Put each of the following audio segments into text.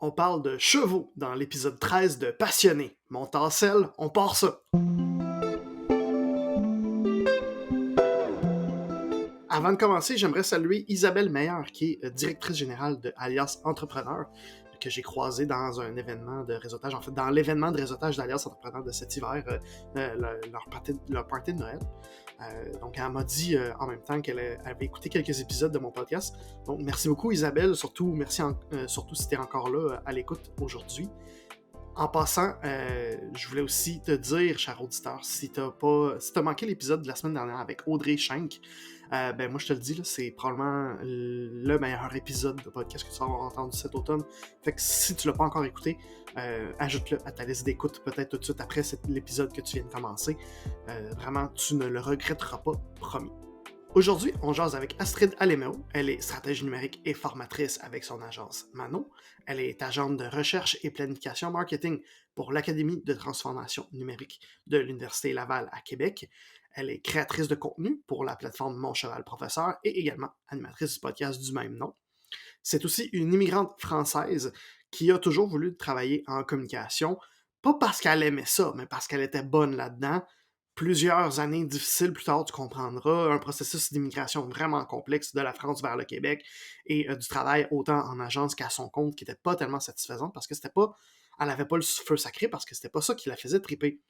On parle de chevaux dans l'épisode 13 de Passionné. Monte en selle, on part ça! Avant de commencer, j'aimerais saluer Isabelle Meilleur, qui est directrice générale de Alias Entrepreneur, que j'ai croisé dans un événement de réseautage, en fait, dans l'événement de réseautage d'Alias Entrepreneur de cet hiver, leur party de Noël. Donc, elle m'a dit en même temps qu'elle avait écouté quelques épisodes de mon podcast. Donc, merci beaucoup, Isabelle. Surtout, merci surtout si tu es encore là à l'écoute aujourd'hui. En passant, je voulais aussi te dire, cher auditeur, si t'as manqué l'épisode de la semaine dernière avec Audrey Schenk, ben moi je te le dis, là, c'est probablement le meilleur épisode de podcast que tu vas avoir entendu cet automne. Fait que si tu l'as pas encore écouté, ajoute-le à ta liste d'écoute peut-être tout de suite après l'épisode que tu viens de commencer. Vraiment, tu ne le regretteras pas, promis. Aujourd'hui, on jase avec Astrid Aléméo. Elle est stratège numérique et formatrice avec son agence Manon. Elle est agente de recherche et planification marketing pour l'Académie de transformation numérique de l'Université Laval à Québec. Elle est créatrice de contenu pour la plateforme Mon Cheval Professeur et également animatrice du podcast du même nom. C'est aussi une immigrante française qui a toujours voulu travailler en communication, pas parce qu'elle aimait ça, mais parce qu'elle était bonne là-dedans. Plusieurs années difficiles plus tard, tu comprendras, un processus d'immigration vraiment complexe de la France vers le Québec et du travail autant en agence qu'à son compte qui n'était pas tellement satisfaisant parce que elle n'avait pas le feu sacré parce que c'était pas ça qui la faisait triper.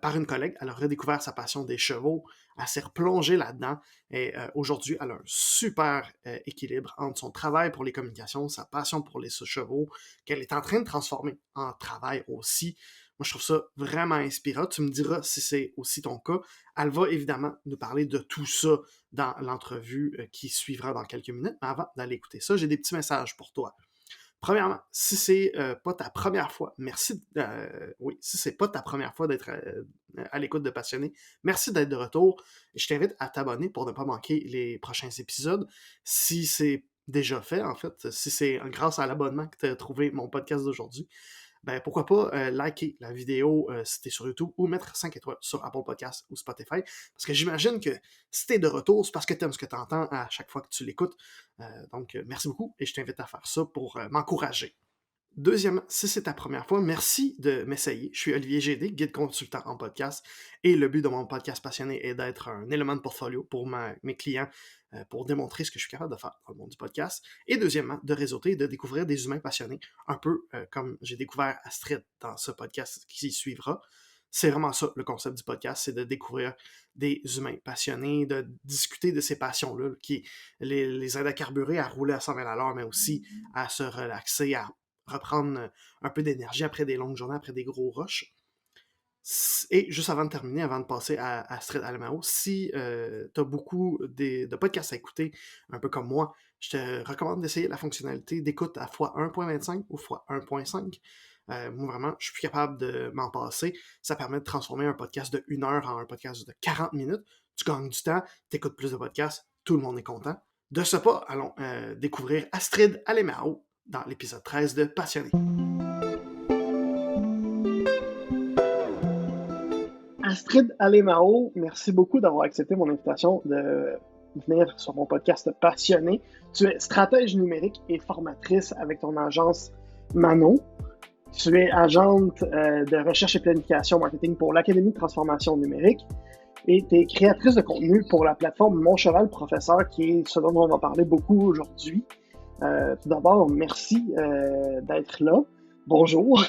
Par une collègue, elle a redécouvert sa passion des chevaux, elle s'est replongée là-dedans et aujourd'hui, elle a un super équilibre entre son travail pour les communications, sa passion pour les chevaux, qu'elle est en train de transformer en travail aussi. Moi, je trouve ça vraiment inspirant. Tu me diras si c'est aussi ton cas. Elle va évidemment nous parler de tout ça dans l'entrevue qui suivra dans quelques minutes. Mais avant d'aller écouter ça, j'ai des petits messages pour toi. Premièrement, si c'est pas ta première fois, si c'est pas ta première fois d'être à l'écoute de Passionné, merci d'être de retour. Je t'invite à t'abonner pour ne pas manquer les prochains épisodes. Si c'est déjà fait, en fait, si c'est grâce à l'abonnement que tu as trouvé mon podcast d'aujourd'hui, ben pourquoi pas liker la vidéo si t'es sur YouTube ou mettre 5 étoiles sur Apple Podcasts ou Spotify. Parce que j'imagine que si t'es de retour, c'est parce que t'aimes ce que t'entends à chaque fois que tu l'écoutes. Donc, merci beaucoup et je t'invite à faire ça pour m'encourager. Deuxièmement, si c'est ta première fois, merci de m'essayer. Je suis Olivier Gédé, guide consultant en podcast, et le but de mon podcast passionné est d'être un élément de portfolio pour mes clients, pour démontrer ce que je suis capable de faire dans le monde du podcast. Et deuxièmement, de réseauter et de découvrir des humains passionnés, un peu comme j'ai découvert Astrid dans ce podcast qui suivra. C'est vraiment ça, le concept du podcast, c'est de découvrir des humains passionnés, de discuter de ces passions-là qui les aident à carburer, à rouler à 120 à l'heure, mais aussi à se relaxer, à reprendre un peu d'énergie après des longues journées, après des gros rushs. Et juste avant de terminer, avant de passer à Astrid Aléméo, si tu as beaucoup de podcasts à écouter, un peu comme moi, je te recommande d'essayer la fonctionnalité d'écoute à x1.25 ou x1.5. Moi, vraiment, je suis plus capable de m'en passer. Ça permet de transformer un podcast de 1 heure en un podcast de 40 minutes. Tu gagnes du temps, tu écoutes plus de podcasts, tout le monde est content. De ce pas, allons découvrir Astrid Aléméo dans l'épisode 13 de Passionné. Astrid Aléméo, merci beaucoup d'avoir accepté mon invitation de venir sur mon podcast Passionné. Tu es stratège numérique et formatrice avec ton agence Manon. Tu es agente de recherche et planification marketing pour l'Académie de transformation numérique et tu es créatrice de contenu pour la plateforme Mon Cheval Professeur, qui est ce dont on va parler beaucoup aujourd'hui. Tout d'abord, merci d'être là. Bonjour.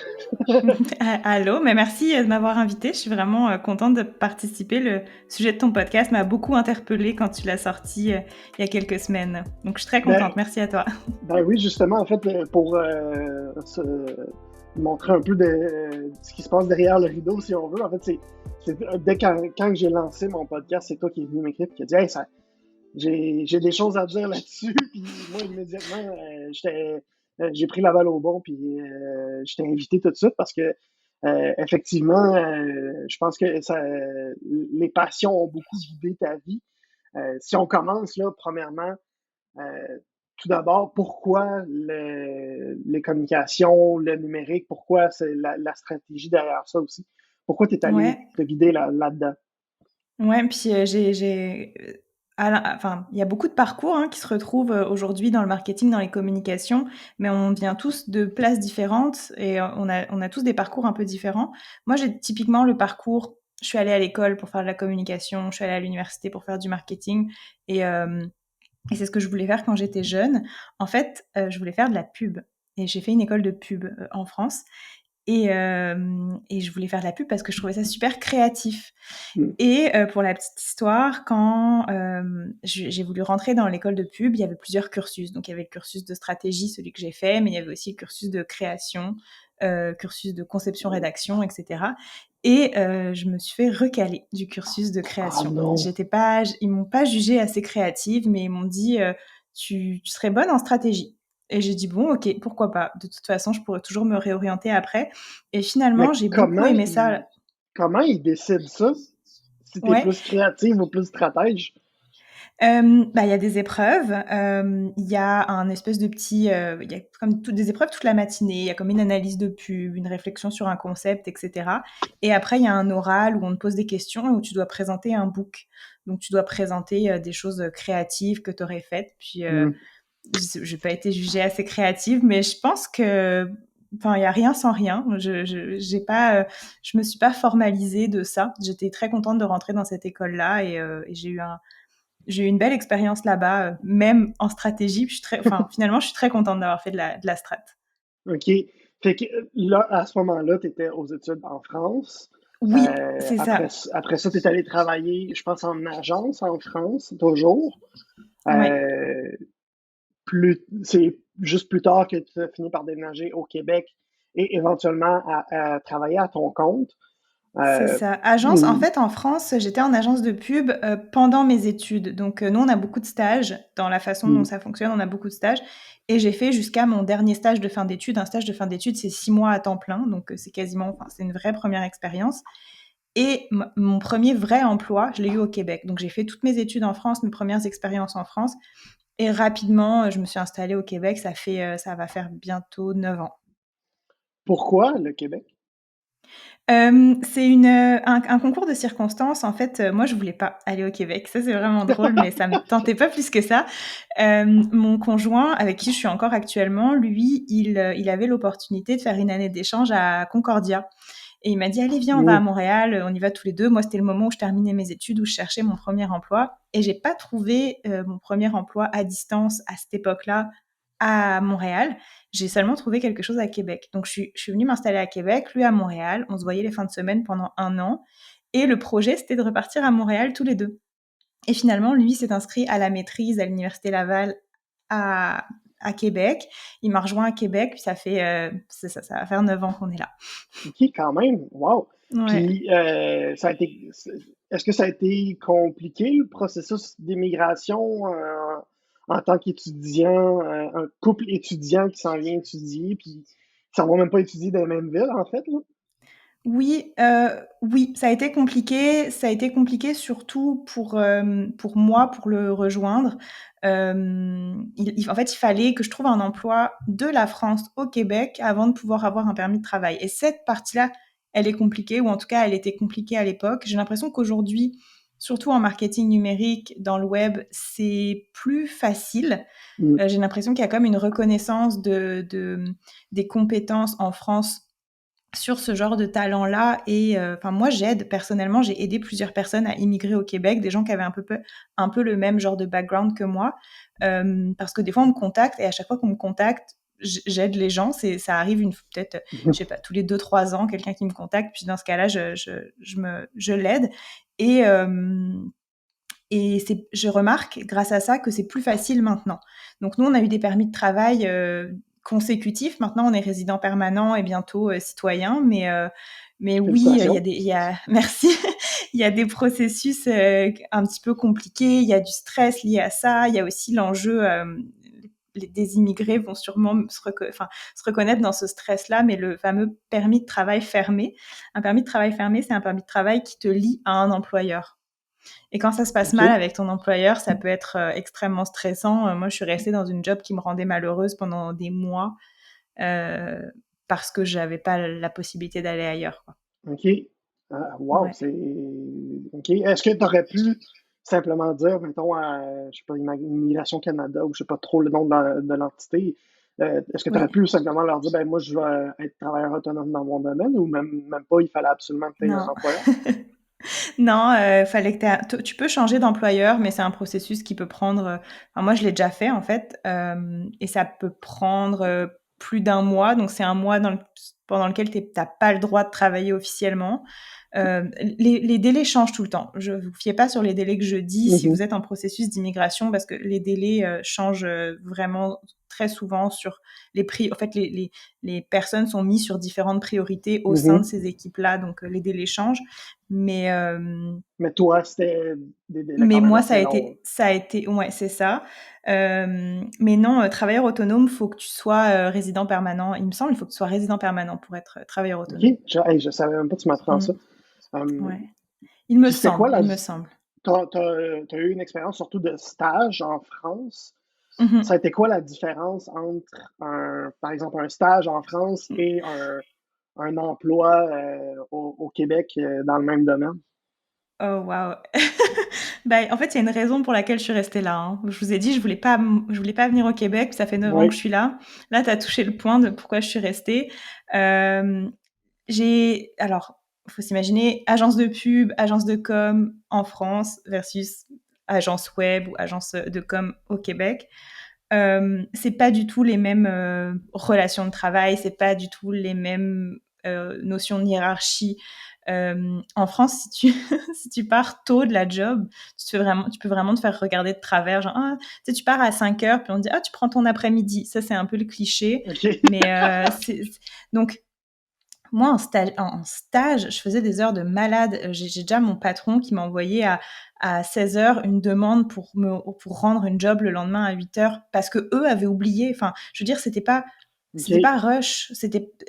Allô, mais merci de m'avoir invité. Je suis vraiment contente de participer. Le sujet de ton podcast m'a beaucoup interpellée quand tu l'as sorti il y a quelques semaines. Donc, je suis très contente. Merci à toi. Ben oui, justement, en fait, pour montrer un peu de ce qui se passe derrière le rideau, si on veut. En fait, dès quand j'ai lancé mon podcast, c'est toi qui es venu m'écrire et qui a dit « Hey, j'ai des choses à dire là-dessus. » Puis moi, immédiatement, j'ai pris la balle au bon, puis je t'ai invité tout de suite parce que effectivement, je pense que les passions ont beaucoup guidé ta vie. Si on commence là, premièrement, tout d'abord, pourquoi les communications, le numérique, pourquoi c'est la stratégie derrière ça aussi? Pourquoi tu es allé te guider là-dedans? Ouais, puis enfin, il y a beaucoup de parcours qui se retrouvent aujourd'hui dans le marketing, dans les communications, mais on vient tous de places différentes et on a tous des parcours un peu différents. Moi, j'ai typiquement le parcours, je suis allée à l'école pour faire de la communication, je suis allée à l'université pour faire du marketing et c'est ce que je voulais faire quand j'étais jeune. En fait, je voulais faire de la pub et j'ai fait une école de pub en France et je voulais faire de la pub parce que je trouvais ça super créatif. Mm. Et pour la petite histoire, quand j'ai voulu rentrer dans l'école de pub, il y avait plusieurs cursus. Donc il y avait le cursus de stratégie, celui que j'ai fait, mais il y avait aussi le cursus de création, cursus de conception-rédaction, etc. Et je me suis fait recaler du cursus de Ah création. non. Ils m'ont pas jugée assez créative, mais ils m'ont dit tu serais bonne en stratégie. Et j'ai dit bon, ok, pourquoi pas. De toute façon, je pourrais toujours me réorienter après. Et finalement, Mais j'ai beaucoup aimé ça. comment ils décident ça? Si t'es Ouais. plus créative ou plus stratège? Bah, il y a des épreuves. Il y a un espèce de petit, il y a comme des épreuves toute la matinée. Il y a comme une analyse de pub, une réflexion sur un concept, etc. Et après, il y a un oral où on te pose des questions et où tu dois présenter un book. Donc, tu dois présenter des choses créatives que tu aurais faites. Puis, Mm. j'ai pas été jugée assez créative, mais je pense que, enfin, il y a rien sans rien. J'ai pas, je me suis pas formalisée de ça. J'étais très contente de rentrer dans cette école-là et j'ai eu une belle expérience là-bas, même en stratégie. Finalement, je suis très contente d'avoir fait de la strat. OK. Fait que là, à ce moment-là, tu étais aux études en France. Oui, c'est Après, ça. après ça, tu es allé travailler, je pense, en agence en France, toujours. Ouais. Euh, c'est juste plus tard que tu as fini par déménager au Québec et éventuellement à travailler à ton compte. C'est Euh, ça. Agence, en fait, en France, j'étais en agence de pub pendant mes études. Donc, nous, on a beaucoup de stages. Dans la façon dont ça fonctionne, on a beaucoup de stages. Et j'ai fait jusqu'à mon dernier stage de fin d'études. Un stage de fin d'études, c'est 6 mois à temps plein. Donc, c'est quasiment, enfin, c'est une vraie première expérience. Et mon premier vrai emploi, je l'ai eu au Québec. Donc, j'ai fait toutes mes études en France, mes premières expériences en France. Et rapidement, je me suis installée au Québec. Ça va faire bientôt 9 ans. Pourquoi le Québec? C'est un concours de circonstances. En fait, moi, je voulais pas aller au Québec. Ça, c'est vraiment drôle, mais ça me tentait pas plus que ça. Mon conjoint, avec qui je suis encore actuellement, lui, il avait l'opportunité de faire une année d'échange à Concordia. Et il m'a dit, allez, viens, on va à Mm. Montréal, on y va tous les deux. Moi, c'était le moment où je terminais mes études, où je cherchais mon premier emploi. Et j'ai pas trouvé mon premier emploi à distance à cette époque-là à Montréal. J'ai seulement trouvé quelque chose à Québec. Donc, je suis venue m'installer à Québec, lui à Montréal. On se voyait les fins de semaine pendant 1 an. Et le projet, c'était de repartir à Montréal tous les deux. Et finalement, lui s'est inscrit à la maîtrise à l'Université Laval à, à Québec. Il m'a rejoint à Québec, puis ça va faire 9 ans qu'on est là. OK, quand même. Wow. Ouais. Puis, est-ce que ça a été compliqué, le processus d'immigration en tant qu'étudiant, un couple étudiant qui s'en vient étudier, puis qui s'en va même pas étudier dans la même ville, en fait, là? Oui, oui, ça a été compliqué. Ça a été compliqué surtout pour moi, pour le rejoindre. En fait, il fallait que je trouve un emploi de la France au Québec avant de pouvoir avoir un permis de travail. Et cette partie-là, elle est compliquée, ou en tout cas, elle était compliquée à l'époque. J'ai l'impression qu'aujourd'hui, surtout en marketing numérique, dans le web, c'est plus facile. Mm. J'ai l'impression qu'il y a comme une reconnaissance des compétences en France sur ce genre de talent-là. Et enfin, moi, personnellement, j'ai aidé plusieurs personnes à immigrer au Québec, des gens qui avaient un peu le même genre de background que moi. Parce que des fois, on me contacte et à chaque fois qu'on me contacte, j'aide les gens. Ça arrive peut-être, je sais pas, tous les 2-3 ans, quelqu'un qui me contacte. Puis dans ce cas-là, je l'aide. Et, je remarque, grâce à ça, que c'est plus facile maintenant. Donc, nous, on a eu des permis de travail consécutifs. Maintenant, on est résident permanent et bientôt citoyen. Mais oui, Félicitations. merci. Il y a des processus un petit peu compliqués. Il y a du stress lié à ça. Il y a aussi l'enjeu. Des immigrés vont sûrement se reconnaître dans ce stress-là, mais le fameux permis de travail fermé. Un permis de travail fermé, c'est un permis de travail qui te lie à un employeur. Et quand ça se passe mal OK. avec ton employeur, ça peut être extrêmement stressant. Moi, je suis restée dans une job qui me rendait malheureuse pendant des mois euh, parce que j'avais pas la possibilité d'aller ailleurs, quoi. OK. Wow, Ouais. c'est. OK. Est-ce que tu aurais pu simplement dire, mettons, je sais pas, Immigration Canada, ou je sais pas trop le nom de l'entité, est-ce que tu aurais Oui, pu simplement leur dire, ben moi, je vais être travailleur autonome dans mon domaine, ou même pas, il fallait absolument que tu aies un non. employeur? Non, fallait que tu peux changer d'employeur, mais c'est un processus qui peut prendre. Enfin, moi, je l'ai déjà fait en fait, et ça peut prendre plus d'un mois. Donc, c'est un mois pendant lequel t'as pas le droit de travailler officiellement. Les délais changent tout le temps. Je vous fiez pas sur les délais que je dis si Mhm, vous êtes en processus d'immigration, parce que les délais changent vraiment très souvent sur les prix. En fait, les personnes sont mises sur différentes priorités au sein de mhm. ces équipes-là, donc les délais changent. Mais, Mais toi, c'était des délais mais quand même moi, assez longs. ouais, c'est ça. Mais non, travailleur autonome, faut que tu sois résident permanent. Il me semble, il faut que tu sois résident permanent pour être travailleur OK? autonome. Hey, je savais même pas que tu m'apprends ça. Mm, Euh, ouais. Puis c'était quoi Il me semble. t'as eu une expérience surtout de stage en France. Ça a Mhm. été quoi la différence entre par exemple, un stage en France et un emploi au Québec dans le même domaine? Oh waouh! Bah, en fait, il y a une raison pour laquelle je suis restée là, hein. Je vous ai dit, je voulais pas venir au Québec, puis ça fait 9 ans que je Oui. suis là. Là, tu as touché le point de pourquoi je suis restée. Hem, alors, faut s'imaginer agence de pub, agence de com en France versus agence web ou agence, de com au Québec. C'est pas du tout les mêmes, relations de travail, c'est pas du tout les mêmes, notions de hiérarchie. En France, si tu si tu pars tôt de la job, tu peux vraiment te faire regarder de travers, genre: «Ah», tu sais, tu pars à 5 heures, puis on te dit: «Ah, tu prends ton après-midi». Ça, c'est un peu le cliché, OK. mais donc moi, en stage, je faisais des heures de malade. J'ai déjà mon patron qui m'a envoyé à 16 heures une demande pour rendre une job le lendemain à 8 heures parce que eux avaient oublié. Enfin, je veux dire, c'était OK. pas rush.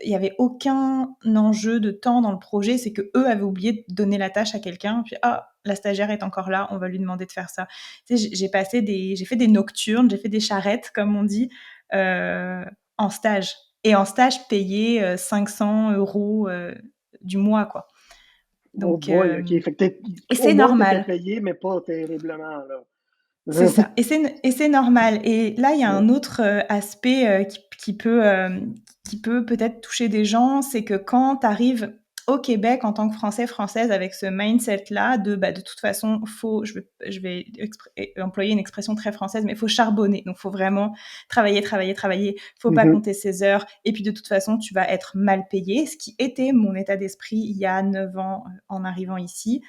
Il y avait aucun enjeu de temps dans le projet. C'est que eux avaient oublié de donner la tâche à quelqu'un. Puis, ah, la stagiaire est encore là. On va lui demander de faire ça. Tu sais, j'ai fait des nocturnes, j'ai fait des charrettes, comme on dit, euh, en stage. Et en stage payé 500 euros du mois, quoi. Oh Donc, boy, OK. Fait que et au c'est moins, tu étais normal. payé, mais pas terriblement, là. C'est ça. Et c'est normal. Et là, il y a un autre aspect qui peut peut-être toucher des gens, c'est que quand tu arrives au Québec en tant que Français, Française, avec ce mindset-là de toute façon, je vais employer une expression très française, mais il faut charbonner. Donc, il faut vraiment travailler, travailler, travailler. Faut pas Mhm. compter ses heures. Et puis, de toute façon, tu vas être mal payé, ce qui était mon état d'esprit il y a 9 ans en arrivant ici.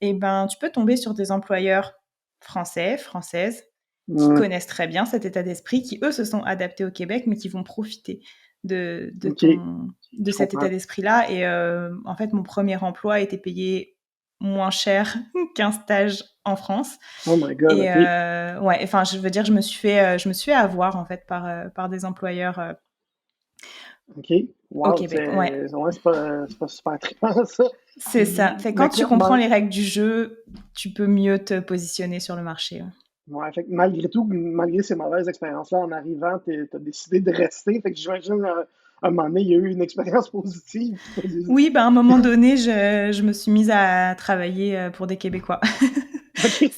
Et ben, tu peux tomber sur des employeurs français, françaises, qui Mm. connaissent très bien cet état d'esprit, qui eux se sont adaptés au Québec, mais qui vont profiter OK. de Je cet état comprends. d'esprit-là. Et en fait, mon premier emploi était payé moins cher qu'un stage en France. Oh my God, Et OK. ouais, enfin, je veux dire, je me suis fait avoir en fait par des employeurs OK. au Wow, Québec. Ouais, c'est pas super trippant, ça. c'est ça. Puis, Fait que mais quand tu comprends clairement, les règles du jeu, tu peux mieux te positionner sur le marché. Ouais. ouais, fait que malgré tout, malgré ces mauvaises expériences-là, en arrivant, t'as décidé de rester. Fait que j'imagine, à un moment donné, il y a eu une expérience positive. Oui, bah, à un moment donné, je me suis mise à travailler pour des Québécois. OK.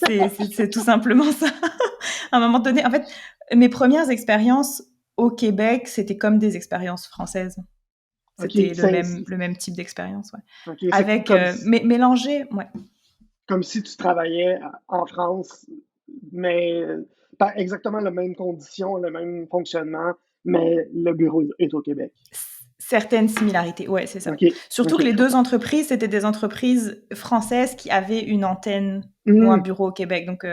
C'est tout simplement ça. À un moment donné, en fait, mes premières expériences au Québec, c'était comme des expériences françaises. OK. C'était le même type d'expérience, ouais. OK. C'est Avec, mélangé, ouais. comme si tu travaillais en France, mais pas exactement les mêmes conditions, le même fonctionnement, mais le bureau est au Québec. Certaines similarités, ouais, c'est ça. OK. Surtout OK, que les je 2 comprends. entreprises, c'était des entreprises françaises qui avaient une antenne ou un Hmm. bureau au Québec, donc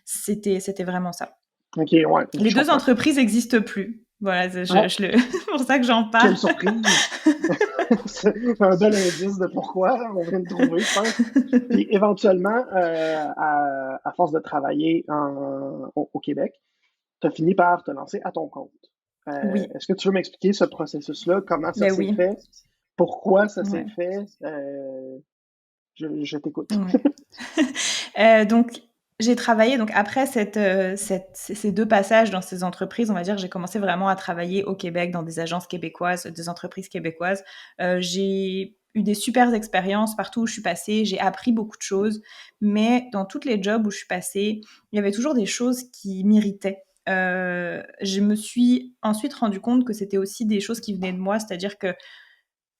c'était vraiment ça. OK, ouais, Les je 2 comprends. entreprises existent plus. Voilà, Ah, je le c'est pour ça que j'en quelle parle. surprise! C'est un bel indice de pourquoi on vient de trouver, je pense. Puis éventuellement, à force de travailler au Québec, tu as fini par te lancer à ton compte. Oui, Est-ce que tu veux m'expliquer ce processus-là, comment ça ben s'est oui, fait, pourquoi ça s'est ouais, fait? Je t'écoute. ouais. Donc J'ai travaillé donc après ces 2 passages dans ces entreprises, on va dire, j'ai commencé vraiment à travailler au Québec dans des agences québécoises, des entreprises québécoises. J'ai eu des super expériences partout où je suis passée, j'ai appris beaucoup de choses, mais dans toutes les jobs où je suis passée, il y avait toujours des choses qui m'irritaient. Je me suis ensuite rendu compte que c'était aussi des choses qui venaient de moi, c'est-à-dire que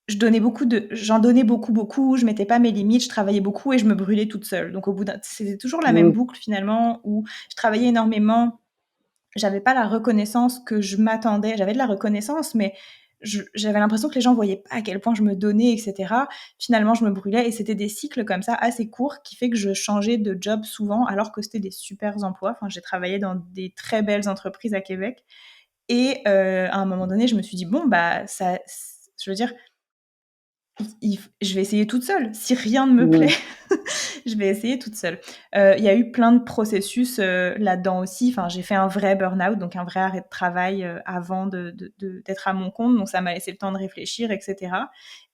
j'en donnais beaucoup, beaucoup, je mettais pas mes limites, je travaillais beaucoup et je me brûlais toute seule. Donc c'était toujours la même Mm. boucle finalement où je travaillais énormément, j'avais pas la reconnaissance que je m'attendais, j'avais de la reconnaissance, mais j'avais l'impression que les gens voyaient pas à quel point je me donnais, etc. Finalement, je me brûlais et c'était des cycles comme ça assez courts qui fait que je changeais de job souvent alors que c'était des super emplois. Enfin, j'ai travaillé dans des très belles entreprises à Québec et à un moment donné, je me suis dit bon bah ça, je veux dire, je vais essayer toute seule. Si rien ne me plaît, Mm. je vais essayer toute seule. Il y a eu plein de processus là-dedans aussi. Enfin, j'ai fait un vrai burn-out, donc un vrai arrêt de travail avant d'être à mon compte. Donc ça m'a laissé le temps de réfléchir, etc.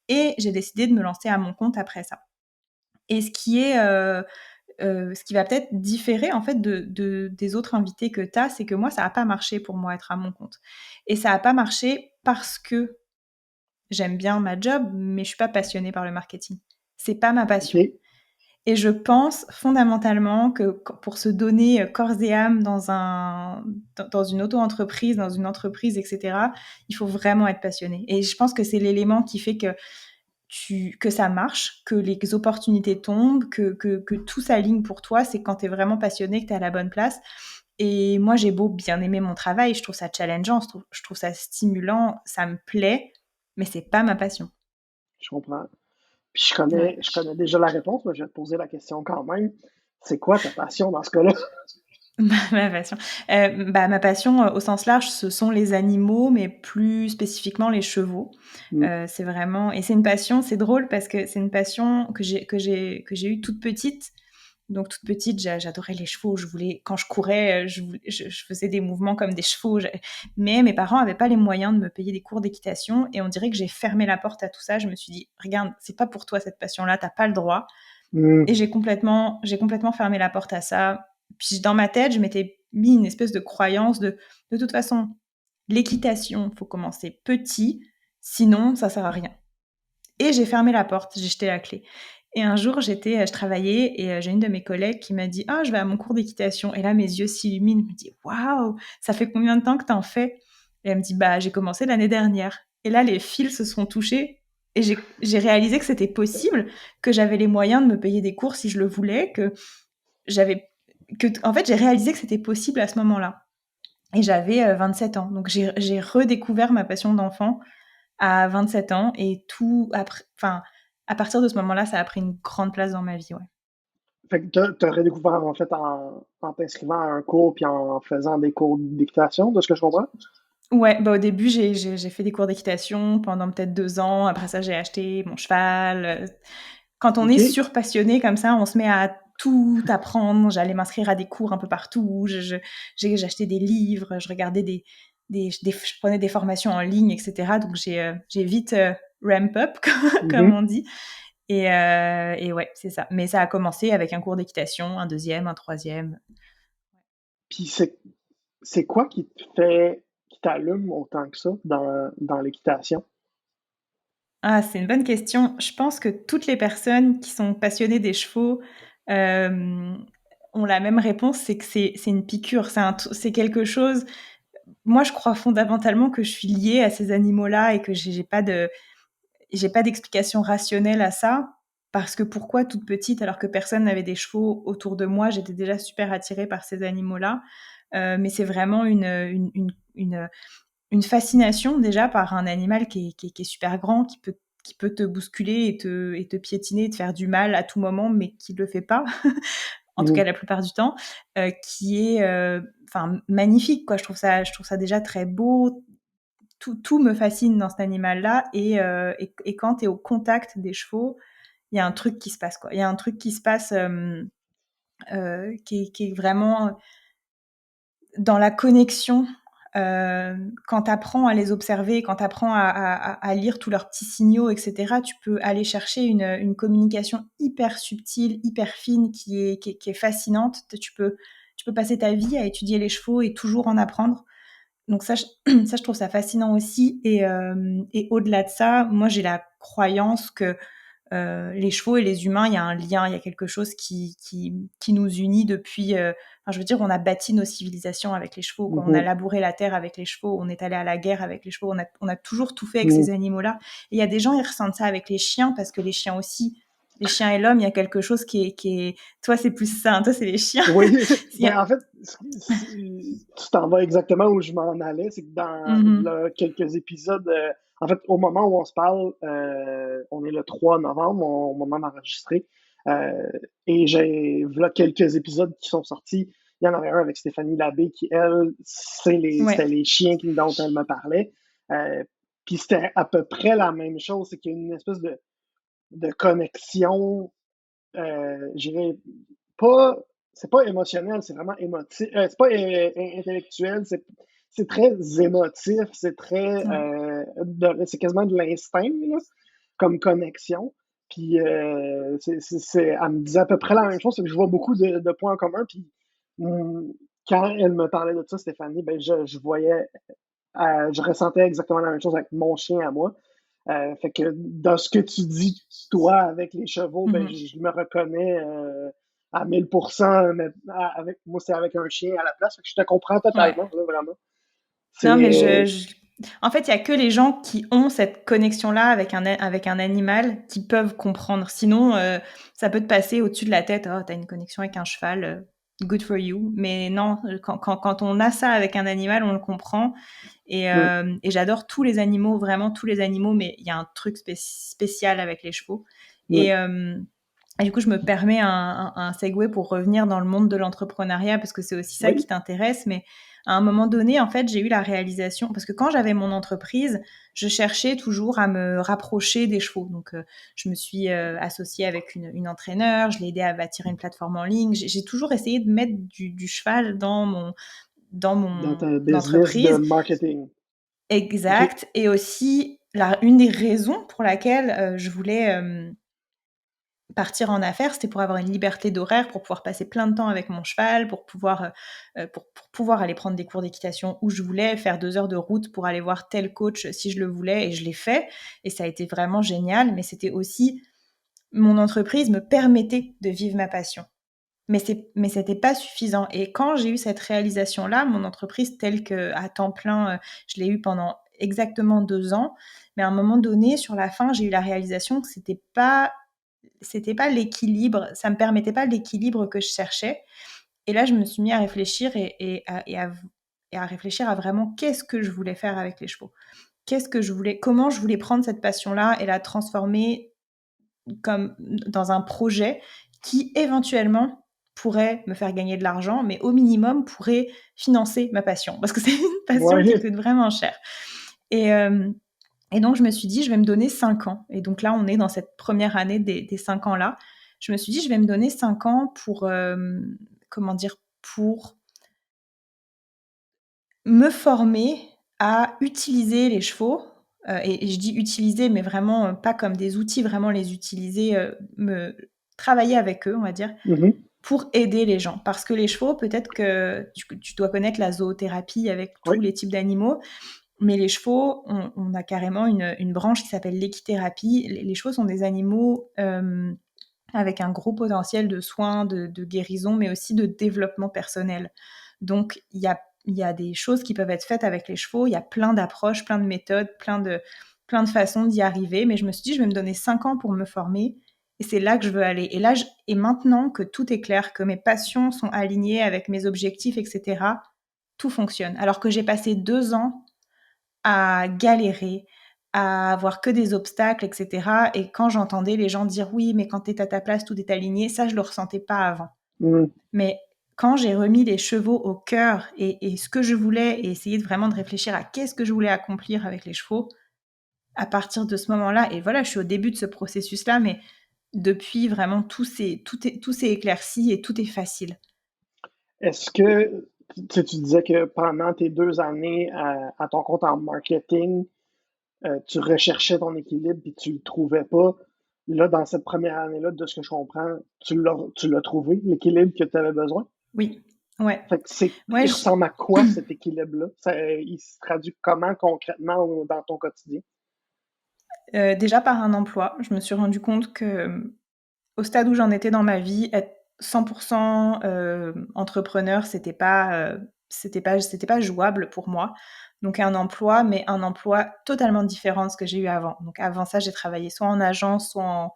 Et j'ai décidé de me lancer à mon compte après ça. Et ce qui va peut-être différer en fait des autres invités que tu as, c'est que moi, ça n'a pas marché pour moi être à mon compte. Et ça n'a pas marché parce que j'aime bien ma job, mais je suis pas passionnée par le marketing. C'est pas ma passion. OK. Et je pense fondamentalement que pour se donner corps et âme dans une auto-entreprise, dans une entreprise, etc., il faut vraiment être passionné. Et je pense que c'est l'élément qui fait que ça marche, que les opportunités tombent, que tout s'aligne pour toi. C'est quand tu es vraiment passionné, que tu es à la bonne place. Et moi, j'ai beau bien aimer mon travail, je trouve ça challengeant, je trouve ça stimulant, ça me plaît, mais c'est pas ma passion. Je comprends. Puis Ouais. je connais déjà la réponse, mais je vais te poser la question quand même. C'est quoi ta passion dans ce cas-là? Ma passion. Ma passion, au sens large, ce sont les animaux, mais plus spécifiquement les chevaux. Mm. C'est vraiment et c'est une passion, c'est drôle parce que c'est une passion que j'ai eue toute petite. Donc toute petite, j'adorais les chevaux. Je voulais quand je courais, je faisais des mouvements comme des chevaux. Mais mes parents avaient pas les moyens de me payer des cours d'équitation et on dirait que j'ai fermé la porte à tout ça. Je me suis dit: «Regarde, c'est pas pour toi cette passion-là, tu pas le droit». Et Mm. j'ai complètement fermé la porte à ça. Puis dans ma tête, je m'étais mis une espèce de croyance de toute façon, l'équitation, faut commencer petit, sinon ça sert à rien. Et j'ai fermé la porte, j'ai jeté la clé. Et un jour, je travaillais et j'ai une de mes collègues qui m'a dit: «Ah, je vais à mon cours d'équitation». Et là, mes yeux s'illuminent. Je me dis: «Waouh, ça fait combien de temps que t'en fais?» Et elle me dit: «Bah, j'ai commencé l'année dernière». Et là, les fils se sont touchés et j'ai réalisé que c'était possible, que j'avais les moyens de me payer des cours si je le voulais, j'avais en fait, j'ai réalisé que c'était possible à ce moment-là. Et j'avais 27 ans. Donc j'ai redécouvert ma passion d'enfant à 27 ans et tout après, enfin, à partir de ce moment-là, ça a pris une grande place dans ma vie, ouais. Fait que t'as redécouvert en fait en t'inscrivant à un cours puis en faisant des cours d'équitation, de ce que je comprends? Ouais, bah, au début, j'ai fait des cours d'équitation pendant peut-être 2 ans. Après ça, j'ai acheté mon cheval. Quand on est OK. surpassionné comme ça, on se met à tout apprendre. J'allais m'inscrire à des cours un peu partout. J'achetais des livres, je regardais je prenais des formations en ligne, etc. Donc j'ai vite ramp up, comme Mhm. on dit. Et ouais, c'est ça. Mais ça a commencé avec un cours d'équitation, un deuxième, un troisième. Puis c'est quoi qui te fait, qui t'allume autant que ça dans l'équitation? Ah, c'est une bonne question. Je pense que toutes les personnes qui sont passionnées des chevaux ont la même réponse, c'est que c'est une piqûre, c'est quelque chose. Moi, je crois fondamentalement que je suis liée à ces animaux-là et que j'ai pas d'explication rationnelle à ça. Parce que pourquoi toute petite, alors que personne n'avait des chevaux autour de moi, j'étais déjà super attirée par ces animaux-là. Mais c'est vraiment une fascination déjà par un animal qui est super grand, qui peut te bousculer et te piétiner, et te faire du mal à tout moment, mais qui ne le fait pas, en tout cas Mhm. la plupart du temps, qui est magnifique, quoi. Je trouve ça déjà très beau. Tout me fascine dans cet animal-là. Et quand tu es au contact des chevaux, il y a un truc qui se passe, quoi. Il y a un truc qui se passe qui est vraiment dans la connexion quand tu apprends à les observer, quand tu apprends à lire tous leurs petits signaux, etc., tu peux aller chercher une communication hyper subtile, hyper fine, qui est fascinante. Tu peux passer ta vie à étudier les chevaux et toujours en apprendre. Donc ça, je trouve ça fascinant aussi. Et au-delà de ça, moi, j'ai la croyance que les chevaux et les humains, il y a un lien, il y a quelque chose qui nous unit depuis... enfin, je veux dire, on a bâti nos civilisations avec les chevaux, quoi. On a labouré la terre avec les chevaux, on est allé à la guerre avec les chevaux, on a toujours tout fait avec ces animaux-là. Et il y a des gens, ils ressentent ça avec les chiens, parce que les chiens aussi... Les chiens et l'homme, il y a quelque chose qui est... Toi, c'est plus ça, hein, toi, c'est les chiens. Oui, en fait, tu t'en vas exactement où je m'en allais. C'est que dans quelques épisodes, en fait, au moment où on se parle, on est le 3 novembre, au moment d'enregistrer, et j'ai voilà quelques épisodes qui sont sortis. Il y en avait un avec Stéphanie Labbé qui, elle, c'était les chiens dont elle me parlait. Puis c'était à peu près la même chose. C'est qu'il y a une espèce de connexion, je dirais pas, c'est pas émotionnel, c'est vraiment émotif. C'est pas intellectuel, c'est très émotif, c'est très, c'est quasiment de l'instinct, là, comme connexion. Puis, elle me disait à peu près la même chose, c'est que je vois beaucoup de points en commun. Puis, quand elle me parlait de ça, Stéphanie, ben, je voyais, je ressentais exactement la même chose avec mon chien à moi. Fait que dans ce que tu dis, toi, avec les chevaux, ben, je me reconnais à 1000%, mais avec moi, c'est avec un chien à la place. Fait que je te comprends totalement, là, vraiment. Non, mais en fait, il y a que les gens qui ont cette connexion-là avec un animal qui peuvent comprendre. Sinon, ça peut te passer au-dessus de la tête. Oh, t'as une connexion avec un cheval, good for you. Mais non, quand on a ça avec un animal, on le comprend. Et j'adore tous les animaux, vraiment tous les animaux, mais il y a un truc spécial avec les chevaux. Et du coup, je me permets un segue pour revenir dans le monde de l'entrepreneuriat, parce que c'est aussi ça qui t'intéresse. Mais à un moment donné, en fait, j'ai eu la réalisation, parce que quand j'avais mon entreprise, je cherchais toujours à me rapprocher des chevaux. Donc, je me suis associée avec une entraîneur, je l'ai aidée à bâtir une plateforme en ligne. J'ai toujours essayé de mettre du cheval dans ta business entreprise. de marketing. Exact. Okay. Et aussi, une des raisons pour laquelle je voulais partir en affaires, c'était pour avoir une liberté d'horaire, pour pouvoir passer plein de temps avec mon cheval, pour pouvoir aller prendre des cours d'équitation où je voulais, faire 2 heures de route pour aller voir tel coach si je le voulais, et je l'ai fait. Et ça a été vraiment génial, mais c'était aussi... Mon entreprise me permettait de vivre ma passion. Mais c'était pas suffisant. Et quand j'ai eu cette réalisation-là, mon entreprise telle qu'à temps plein, je l'ai eue pendant exactement 2 ans. Mais à un moment donné, sur la fin, j'ai eu la réalisation que c'était pas l'équilibre, ça me permettait pas l'équilibre que je cherchais. Et là, je me suis mis à réfléchir et à réfléchir à vraiment qu'est-ce que je voulais faire avec les chevaux. Comment je voulais prendre cette passion-là et la transformer comme dans un projet qui éventuellement pourrait me faire gagner de l'argent, mais au minimum pourrait financer ma passion, parce que c'est une passion qui coûte vraiment cher. Et donc, je me suis dit, je vais me donner 5 ans. Et donc là, on est dans cette première année des 5 ans-là. Je me suis dit, je vais me donner 5 ans pour, pour me former à utiliser les chevaux. Et je dis utiliser, mais vraiment pas comme des outils, vraiment les utiliser, travailler avec eux, on va dire, pour aider les gens. Parce que les chevaux, peut-être que tu dois connaître la zoothérapie avec tous les types d'animaux. Mais les chevaux, on a carrément une branche qui s'appelle l'équithérapie. Les chevaux sont des animaux avec un gros potentiel de soins, de guérison, mais aussi de développement personnel. Donc, il y a des choses qui peuvent être faites avec les chevaux. Il y a plein d'approches, plein de méthodes, plein de façons d'y arriver. Mais je me suis dit, je vais me donner 5 ans pour me former. Et c'est là que je veux aller. Et maintenant que tout est clair, que mes passions sont alignées avec mes objectifs, etc., tout fonctionne. Alors que j'ai passé 2 ans à galérer, à avoir que des obstacles, etc. Et quand j'entendais les gens dire « oui, mais quand t'es à ta place, tout est aligné », ça, je le ressentais pas avant. Mais quand j'ai remis les chevaux au cœur et ce que je voulais, et essayé vraiment de réfléchir à qu'est-ce que je voulais accomplir avec les chevaux, à partir de ce moment-là, et voilà, je suis au début de ce processus-là, mais depuis, vraiment, tout s'est éclairci et tout est facile. Est-ce que Tu disais que pendant tes 2 années à ton compte en marketing, tu recherchais ton équilibre puis tu le trouvais pas. Là, dans cette première année-là, de ce que je comprends, tu l'as trouvé, l'équilibre que tu avais besoin. Oui, ouais. Fait que Ouais, il ressemble à quoi cet équilibre-là? Il se traduit comment concrètement dans ton quotidien? déjà par un emploi, je me suis rendu compte que au stade où j'en étais dans ma vie, être 100% entrepreneur, c'était pas jouable pour moi. Donc un emploi, mais un emploi totalement différent de ce que j'ai eu avant. Donc avant ça, j'ai travaillé soit en agence, soit en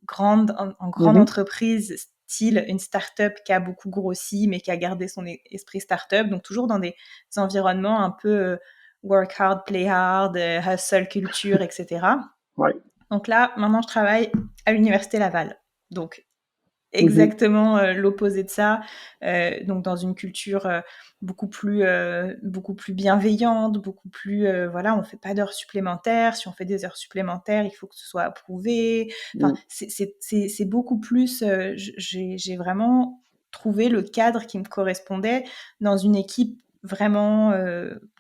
grande Mhm. entreprise, style une start-up qui a beaucoup grossi, mais qui a gardé son esprit start-up. Donc toujours dans des environnements un peu work hard, play hard, hustle culture, etc. Ouais. Donc là, maintenant, je travaille à l'Université Laval. Donc, Mhm. exactement l'opposé de ça. Donc, dans une culture beaucoup plus bienveillante, beaucoup plus, voilà, on fait pas d'heures supplémentaires. Si on fait des heures supplémentaires, il faut que ce soit approuvé. Enfin, Mhm. c'est beaucoup plus, j'ai vraiment trouvé le cadre qui me correspondait dans une équipe vraiment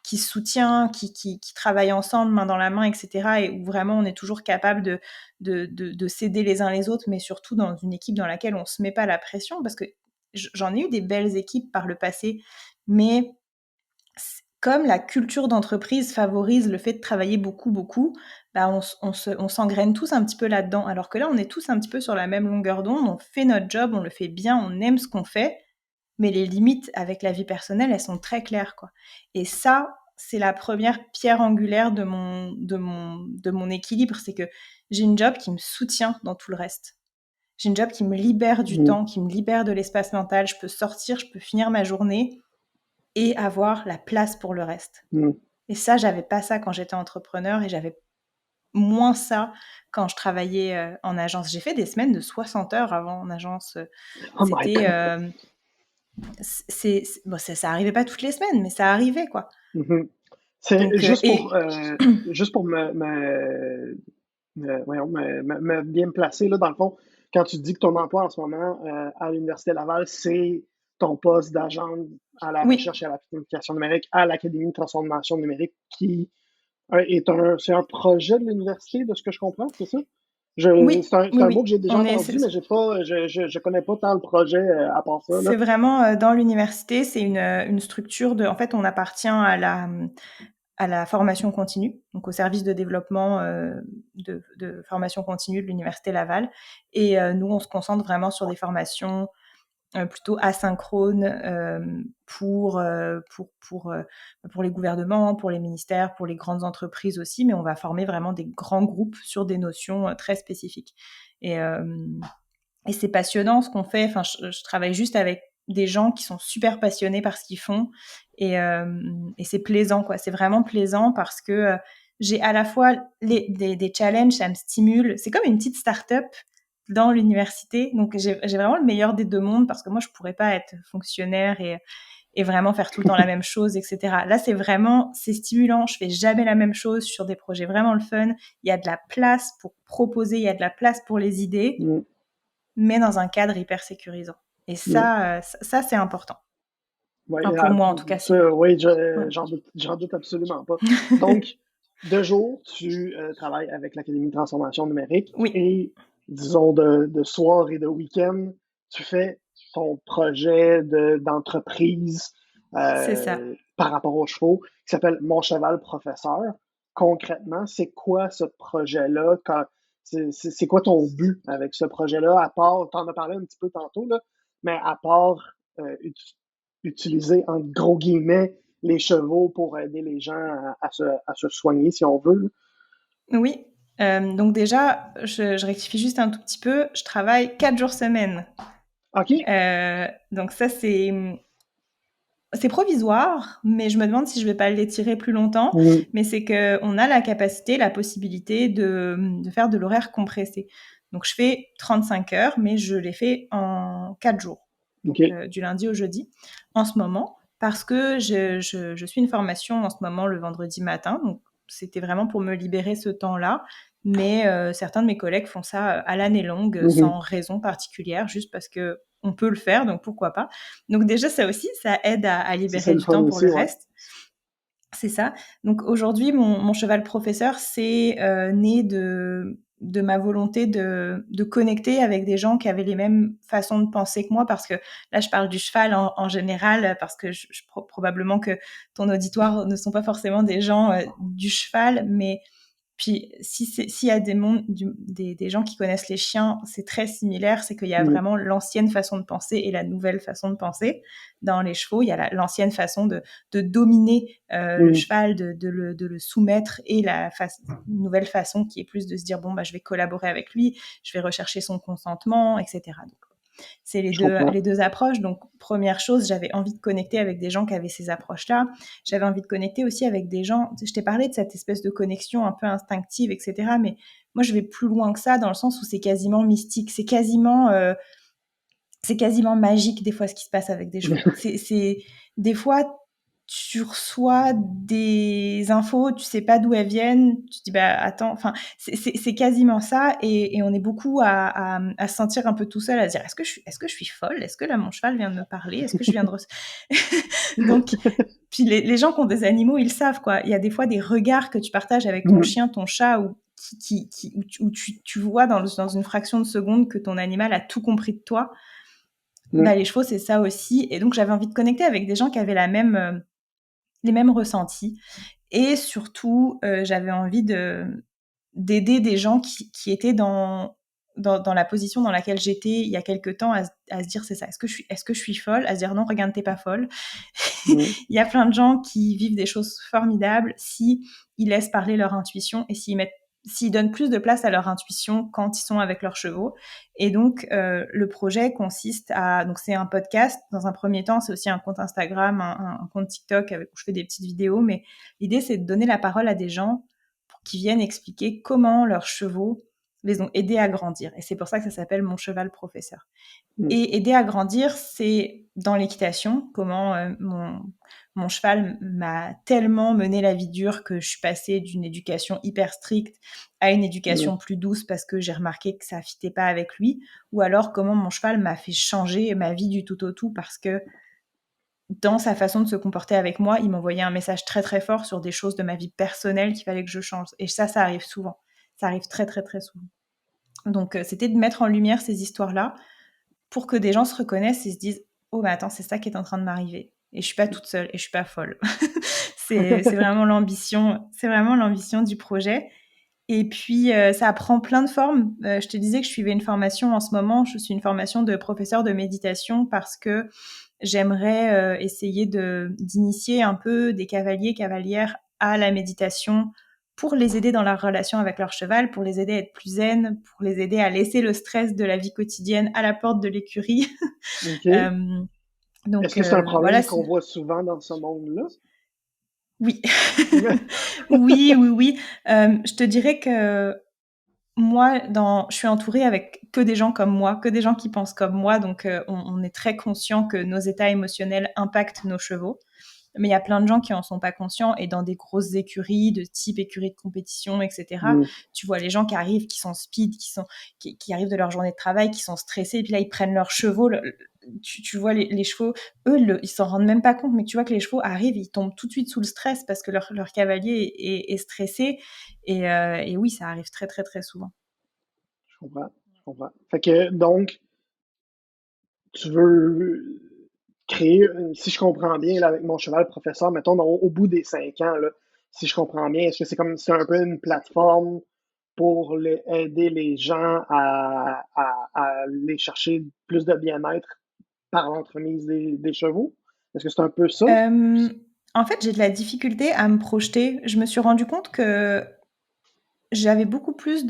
qui se soutient, qui travaille ensemble, main dans la main, etc. Et où vraiment on est toujours capable de s'aider les uns les autres, mais surtout dans une équipe dans laquelle on se met pas la pression, parce que j'en ai eu des belles équipes par le passé, mais comme la culture d'entreprise favorise le fait de travailler beaucoup, beaucoup, bah on s'engraine tous un petit peu là-dedans. Alors que là, on est tous un petit peu sur la même longueur d'onde, on fait notre job, on le fait bien, on aime ce qu'on fait, mais les limites avec la vie personnelle, elles sont très claires, quoi. Et ça, c'est la première pierre angulaire de mon équilibre, c'est que j'ai une job qui me soutient dans tout le reste. J'ai une job qui me libère du Mhm. temps, qui me libère de l'espace mental. Je peux sortir, je peux finir ma journée et avoir la place pour le reste. Mhm. Et ça, j'avais pas ça quand j'étais entrepreneur et j'avais moins ça quand je travaillais en agence. J'ai fait des semaines de 60 heures avant en agence. Oh my C'était God. bon, ça arrivait pas toutes les semaines, mais ça arrivait, quoi. Mhm. C'est Donc, juste pour voyons, bien me placer, là, dans le fond, quand tu dis que ton emploi en ce moment à l'Université Laval, c'est ton poste d'agent à la oui, recherche et à la planification numérique à l'Académie de transformation numérique qui c'est un projet de l'université, de ce que je comprends, c'est ça? oui, C'est oui, un mot oui. que j'ai déjà entendu, mais je connais pas tant le projet à part ça, là. C'est vraiment dans l'université, c'est une structure de. En fait, on appartient à la formation continue, donc au service de développement de formation continue de l'Université Laval. Et nous, on se concentre vraiment sur des formations plutôt asynchrone pour les gouvernements, pour les ministères, pour les grandes entreprises aussi, mais on va former vraiment des grands groupes sur des notions très spécifiques. Et, euh, et c'est passionnant ce qu'on fait. Enfin, je travaille juste avec des gens qui sont super passionnés par ce qu'ils font et c'est plaisant, quoi. C'est vraiment plaisant parce que j'ai à la fois des challenges, ça me stimule. C'est comme une petite start-up dans l'université. Donc, j'ai vraiment le meilleur des deux mondes parce que moi, je pourrais pas être fonctionnaire et vraiment faire tout le temps la même chose, etc. Là, c'est stimulant. Je fais jamais la même chose sur des projets vraiment le fun. Il y a de la place pour proposer, il y a de la place pour les idées, Mm, mais dans un cadre hyper sécurisant. Et mm. ça c'est important. Ouais, Enfin, pour moi, en tout cas, c'est... ça, oui, Ouais. j'en doute absolument pas. Donc, de jour, tu travailles avec l'Académie de transformation numérique Oui, et, disons, de soir et de week-end, tu fais ton projet d'entreprise c'est ça. par rapport aux chevaux qui s'appelle Mon cheval professeur. Concrètement, c'est quoi ce projet-là? C'est quoi ton but avec ce projet-là? À part, tu en as parlé un petit peu tantôt, là, mais à part utiliser, en gros guillemets, les chevaux pour aider les gens à se soigner, si on veut. Oui. Donc déjà, je rectifie juste un tout petit peu. Je travaille 4 jours semaine. OK. Donc ça, c'est provisoire, mais je me demande si je vais pas l'étirer plus longtemps. Mm. Mais c'est qu'on a la capacité, la possibilité de faire de l'horaire compressé. Donc je fais 35 heures, mais je les fais en 4 jours. Donc OK. du lundi au jeudi en ce moment, parce que je suis une formation en ce moment le vendredi matin. Donc c'était vraiment pour me libérer ce temps-là. Mais certains de mes collègues font ça à l'année longue, Mhm. sans raison particulière, juste parce que on peut le faire, donc pourquoi pas. Donc déjà, ça aussi, ça aide à libérer C'est le du fun temps pour aussi, le ouais. reste. C'est ça. Donc aujourd'hui, mon cheval professeur, c'est né de ma volonté de connecter avec des gens qui avaient les mêmes façons de penser que moi, parce que là, je parle du cheval en général, parce que probablement que ton auditoire ne sont pas forcément des gens du cheval, mais puis s'il y a des gens qui connaissent les chiens, c'est très similaire, c'est qu'il y a vraiment l'ancienne façon de penser et la nouvelle façon de penser. Dans les chevaux, il y a l'ancienne façon de dominer le cheval, de le soumettre, et une nouvelle façon qui est plus de se dire, bon, bah, je vais collaborer avec lui, je vais rechercher son consentement, etc. Donc, c'est les deux approches. Donc, première chose, j'avais envie de connecter avec des gens qui avaient ces approches-là. J'avais envie de connecter aussi avec des gens. Je t'ai parlé de cette espèce de connexion un peu instinctive, etc. Mais moi, je vais plus loin que ça, dans le sens où c'est quasiment mystique. C'est quasiment magique, des fois, ce qui se passe avec des chevaux. Des fois, tu reçois des infos, tu sais pas d'où elles viennent, tu te dis, bah, attends, enfin, c'est quasiment ça, et on est beaucoup à se sentir un peu tout seul, à se dire, est-ce que je suis folle? Est-ce que là, mon cheval vient de me parler? Est-ce que je viens de... Donc, puis les gens qui ont des animaux, ils savent, quoi. Il y a des fois des regards que tu partages avec ton chien, ton chat, où tu vois dans une fraction de seconde que ton animal a tout compris de toi. Bah, les chevaux, c'est ça aussi. Et donc, j'avais envie de connecter avec des gens qui avaient les mêmes ressentis. Et surtout, j'avais envie d'aider des gens qui étaient dans la position dans laquelle j'étais il y a quelques temps, à se dire, c'est ça, est-ce que je suis folle? À se dire, non, regarde, t'es pas folle. Il y a plein de gens qui vivent des choses formidables si ils laissent parler leur intuition, et s'ils donnent plus de place à leur intuition quand ils sont avec leurs chevaux. Et donc, le projet consiste donc c'est un podcast dans un premier temps, c'est aussi un compte Instagram, un compte TikTok où je fais des petites vidéos, mais l'idée, c'est de donner la parole à des gens qui viennent expliquer comment leurs chevaux les ont aidés à grandir. Et c'est pour ça que ça s'appelle Mon cheval professeur. Et aider à grandir, c'est dans l'équitation, comment mon cheval m'a tellement mené la vie dure que je suis passée d'une éducation hyper stricte à une éducation plus douce, parce que j'ai remarqué que ça ne fitait pas avec lui. Ou alors comment mon cheval m'a fait changer ma vie du tout au tout, parce que dans sa façon de se comporter avec moi, il m'envoyait un message très très fort sur des choses de ma vie personnelle qu'il fallait que je change. Et ça arrive souvent. Ça arrive très très très souvent. Donc c'était de mettre en lumière ces histoires-là pour que des gens se reconnaissent et se disent, oh, mais attends, c'est ça qui est en train de m'arriver. Et je suis pas toute seule, et je suis pas folle. c'est vraiment l'ambition du projet. Et puis, ça prend plein de formes. Je te disais que je suivais une formation en ce moment. Je suis une formation de professeur de méditation, parce que j'aimerais essayer d'initier un peu des cavaliers, cavalières à la méditation, pour les aider dans leur relation avec leur cheval, pour les aider à être plus zen, pour les aider à laisser le stress de la vie quotidienne à la porte de l'écurie. Donc, est-ce que c'est un problème voilà, qu'on voit souvent dans ce monde-là? Oui. Oui. Je te dirais que moi, je suis entourée avec que des gens comme moi, que des gens qui pensent comme moi, donc on est très conscient que nos états émotionnels impactent nos chevaux. Mais il y a plein de gens qui en sont pas conscients, et dans des grosses écuries, de type écurie de compétition, etc., tu vois les gens qui arrivent, qui sont speed, qui arrivent de leur journée de travail, qui sont stressés, et puis là, ils prennent leurs chevaux. Tu vois les chevaux, eux, ils s'en rendent même pas compte, mais tu vois que les chevaux arrivent, ils tombent tout de suite sous le stress parce que leur cavalier est stressé. Et oui, ça arrive très, très, très souvent. Je comprends. Fait que, donc, tu veux créer, si je comprends bien, là, avec Mon cheval professeur, mettons, au bout des 5 ans, là, si je comprends bien, est-ce que c'est un peu une plateforme pour aider les gens à aller chercher plus de bien-être par l'entremise des chevaux? Est-ce que c'est un peu ça? En fait, j'ai de la difficulté à me projeter. Je me suis rendu compte que j'avais beaucoup plus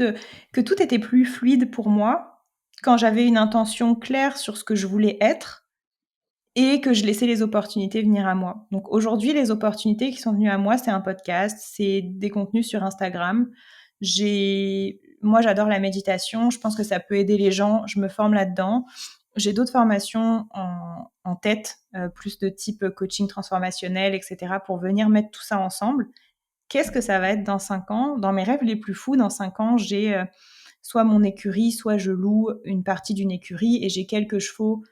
que tout était plus fluide pour moi quand j'avais une intention claire sur ce que je voulais être, et que je laissais les opportunités venir à moi. Donc aujourd'hui, les opportunités qui sont venues à moi, c'est un podcast, c'est des contenus sur Instagram. Moi, j'adore la méditation. Je pense que ça peut aider les gens. Je me forme là-dedans. J'ai d'autres formations en tête, plus de type coaching transformationnel, etc., pour venir mettre tout ça ensemble. Qu'est-ce que ça va être dans 5 ans? Dans mes rêves les plus fous, dans 5 ans, j'ai soit mon écurie, soit je loue une partie d'une écurie, et j'ai quelques chevaux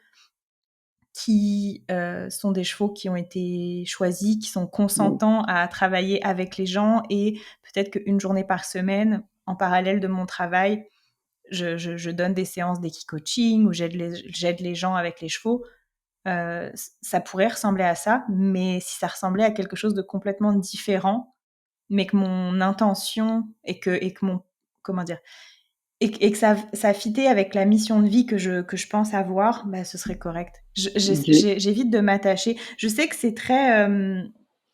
qui sont des chevaux qui ont été choisis, qui sont consentants à travailler avec les gens, et peut-être qu'une journée par semaine, en parallèle de mon travail, je donne des séances d'équi-coaching où j'aide les gens avec les chevaux. Ça pourrait ressembler à ça, mais si ça ressemblait à quelque chose de complètement différent, mais que mon intention et que mon, comment dire, et que ça fitait avec la mission de vie que je pense avoir, bah, ce serait correct. J'évite de m'attacher. Je sais que c'est très...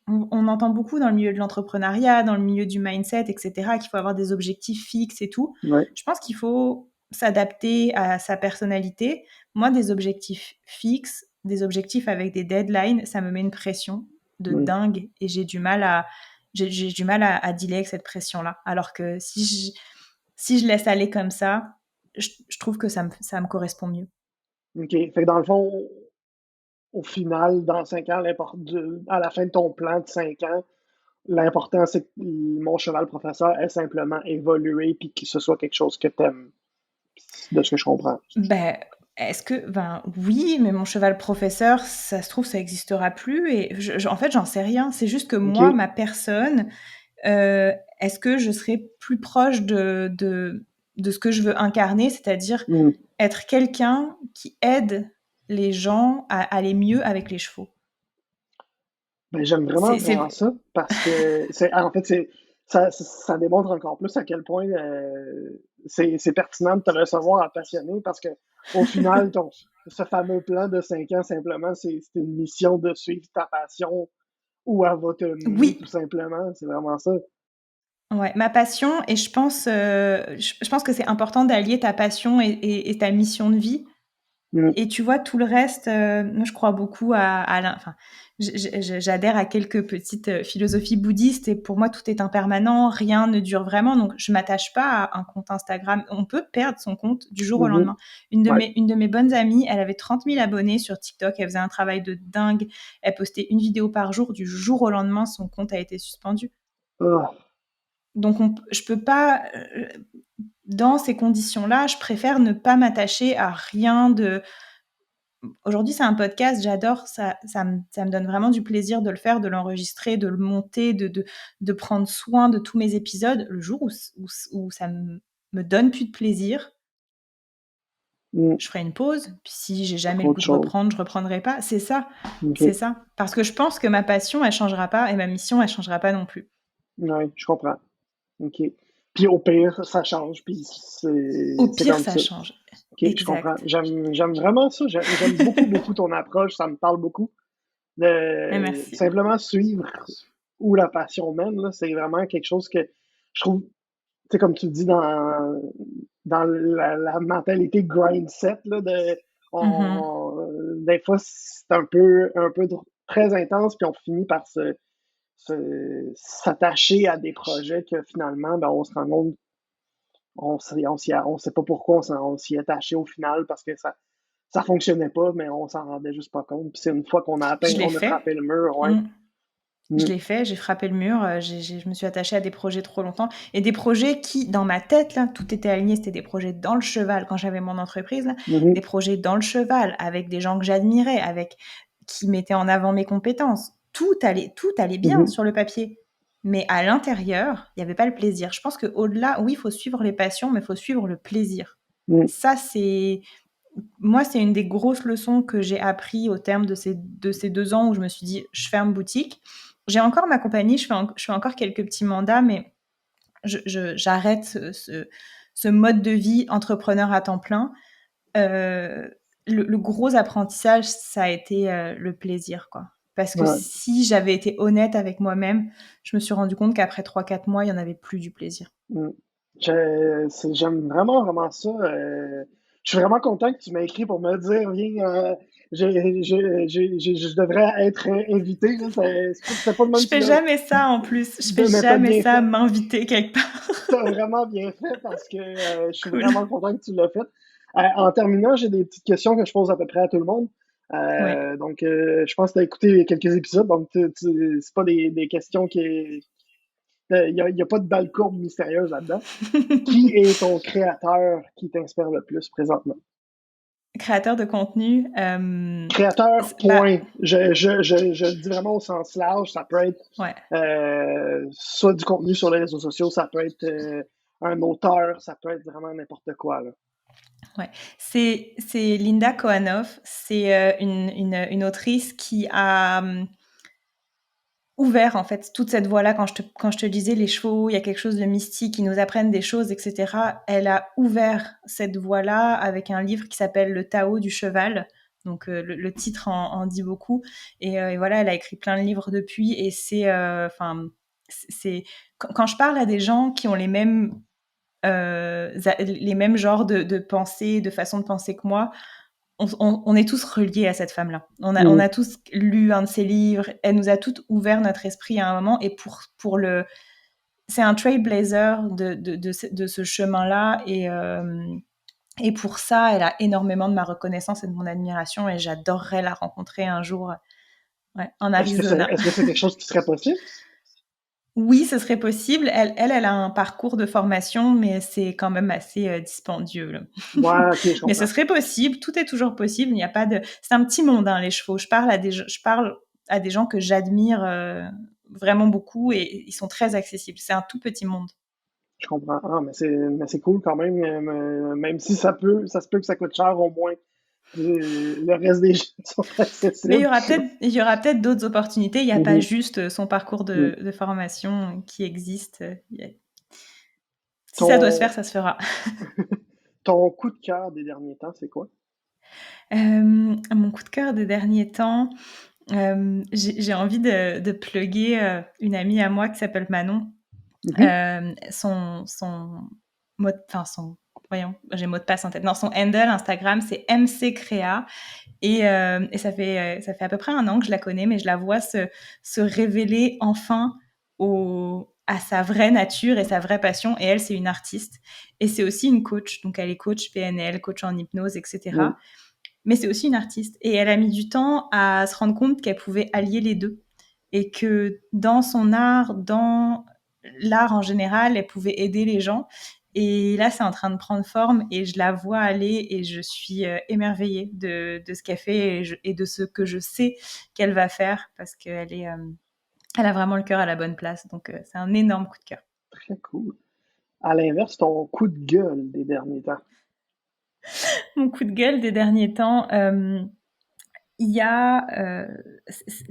on entend beaucoup dans le milieu de l'entrepreneuriat, dans le milieu du mindset, etc., qu'il faut avoir des objectifs fixes et tout. Ouais. Je pense qu'il faut s'adapter à sa personnalité. Moi, des objectifs fixes, des objectifs avec des deadlines, ça me met une pression de dingue, et j'ai du mal à dealer avec cette pression-là. Alors que si je laisse aller comme ça, je trouve que ça me correspond mieux. OK. Fait que dans le fond, au final, dans 5 ans, à la fin de ton plan de 5 ans, l'important, c'est que mon cheval professeur ait simplement évolué puis que ce soit quelque chose que tu aimes, de ce que je comprends. Ben, oui, mais mon cheval professeur, ça se trouve, ça n'existera plus. Et en fait, j'en sais rien. C'est juste que moi, ma personne, est-ce que je serai plus proche de ce que je veux incarner, c'est-à-dire être quelqu'un qui aide les gens à aller mieux avec les chevaux. Ben, j'aime vraiment ça parce que en fait, ça démontre encore plus à quel point c'est pertinent de te recevoir à passionné, parce que au final, ce fameux plan de 5 ans, simplement, c'est une mission de suivre ta passion où elle va te mener, tout simplement. C'est vraiment ça. Ouais, ma passion, et je pense que c'est important d'allier ta passion et ta mission de vie. Et tu vois, tout le reste, moi je crois beaucoup j'adhère à quelques petites philosophies bouddhistes, et pour moi tout est impermanent, rien ne dure vraiment, donc je m'attache pas à un compte Instagram. On peut perdre son compte du jour au lendemain. Une de mes bonnes amies, elle avait 30 000 abonnés sur TikTok, elle faisait un travail de dingue, elle postait une vidéo par jour, du jour au lendemain son compte a été suspendu. Donc je peux pas, dans ces conditions-là, je préfère ne pas m'attacher à rien de... Aujourd'hui, c'est un podcast, j'adore, ça me donne vraiment du plaisir de le faire, de l'enregistrer, de le monter, de prendre soin de tous mes épisodes. Le jour où ça me donne plus de plaisir, je ferai une pause, puis si j'ai jamais le goût de reprendre, je reprendrai pas. C'est ça, c'est ça. Parce que je pense que ma passion, elle changera pas, et ma mission, elle changera pas non plus. Oui, je comprends. OK. Puis au pire, ça change, puis Au pire, ça change. OK, exact. Je comprends. J'aime vraiment ça. J'aime beaucoup ton approche. Ça me parle beaucoup. Merci. Simplement suivre où la passion mène, là, c'est vraiment quelque chose que je trouve, tu sais, comme tu dis, dans la mentalité grind set, là, des fois, c'est un peu très intense, puis on finit par s'attacher à des projets que finalement, ben, on se rend compte, on sait pas pourquoi on s'y est attaché au final, parce que ça fonctionnait pas, mais on s'en rendait juste pas compte. Puis c'est une fois qu'on a atteint, on a frappé le mur, ouais. Je l'ai fait, j'ai frappé le mur, je me suis attachée à des projets trop longtemps, et des projets qui, dans ma tête, là, tout était aligné, c'était des projets dans le cheval, quand j'avais mon entreprise, là, des projets dans le cheval, avec des gens que j'admirais, qui mettaient en avant mes compétences. Tout allait bien sur le papier. Mais à l'intérieur, il n'y avait pas le plaisir. Je pense qu'au-delà, oui, il faut suivre les passions, mais il faut suivre le plaisir. Ça, moi, c'est une des grosses leçons que j'ai appris au terme de ces 2 ans où je me suis dit, je ferme boutique. J'ai encore ma compagnie, je fais encore quelques petits mandats, mais j'arrête ce mode de vie entrepreneur à temps plein. Le gros apprentissage, ça a été le plaisir, quoi. Parce que si j'avais été honnête avec moi-même, je me suis rendu compte qu'après 3-4 mois, il n'y en avait plus du plaisir. J'aime vraiment ça. Je suis vraiment content que tu m'aies écrit pour me dire, viens, je devrais être invité. C'était pas le même. Je fais jamais ça en plus. Je fais jamais ça, m'inviter quelque part. T'as vraiment bien fait, parce que je suis vraiment content que tu l'as fait. En terminant, j'ai des petites questions que je pose à peu près à tout le monde. Donc, je pense que tu as écouté quelques épisodes, donc c'est pas des questions qui... Il n'y a pas de balle courbe mystérieuse là-dedans. Qui est ton créateur qui t'inspire le plus présentement? créateur de contenu, Créateur, bah, point. Je le dis vraiment au sens large. Ça peut être ouais. soit du contenu sur les réseaux sociaux, ça peut être un auteur, ça peut être vraiment n'importe quoi, là. Ouais, c'est Linda Kohanov, c'est une autrice qui a ouvert en fait toute cette voie-là. Quand je te disais les chevaux, il y a quelque chose de mystique, ils nous apprennent des choses, etc. Elle a ouvert cette voie-là avec un livre qui s'appelle Le Tao du cheval. Donc le titre en dit beaucoup. Et voilà, elle a écrit plein de livres depuis. Et c'est quand je parle à des gens qui ont les mêmes genres de pensée, de façon de penser que moi, on est tous reliés à cette femme-là. On a tous lu un de ses livres. Elle nous a toutes ouvert notre esprit à un moment. Et c'est un trailblazer de ce chemin-là. Et pour ça, elle a énormément de ma reconnaissance et de mon admiration. Et j'adorerais la rencontrer un jour, en Arizona. Est-ce que c'est quelque chose qui serait possible? Oui, ce serait possible. Elle a un parcours de formation, mais c'est quand même assez dispendieux, là. Ouais, ok, je comprends. Mais ce serait possible. Tout est toujours possible. Il n'y a pas de. C'est un petit monde, hein, les chevaux. Je parle à des gens que j'admire vraiment beaucoup et ils sont très accessibles. C'est un tout petit monde. Je comprends. Ah, mais c'est cool quand même, même si ça se peut que ça coûte cher, au moins le reste des gens sont Mais accessibles. il y aura peut-être d'autres opportunités. Il n'y a pas Mhm. juste son parcours de formation qui existe. Si ça doit se faire, Ton, ça se fera. ton coup de cœur des derniers temps, c'est quoi? Mon coup de cœur des derniers temps, j'ai envie de plugger une amie à moi qui s'appelle Manon. Mhm. Son mot, enfin voyons, j'ai mot de passe en tête. Non, son handle Instagram, c'est mccrea. Et ça fait à peu près 1 an que je la connais, mais je la vois se révéler enfin à sa vraie nature et sa vraie passion. Et elle, c'est une artiste. Et c'est aussi une coach. Donc, elle est coach PNL, coach en hypnose, etc. Mm. Mais c'est aussi une artiste. Et elle a mis du temps à se rendre compte qu'elle pouvait allier les deux. Et que dans son art, dans l'art en général, elle pouvait aider les gens. Et là, c'est en train de prendre forme et je la vois aller et je suis émerveillée de ce qu'elle fait et de ce que je sais qu'elle va faire parce qu'elle elle a vraiment le cœur à la bonne place. Donc, c'est un énorme coup de cœur. Très cool. À l'inverse, ton coup de gueule des derniers temps. Mon coup de gueule des derniers temps, il y a,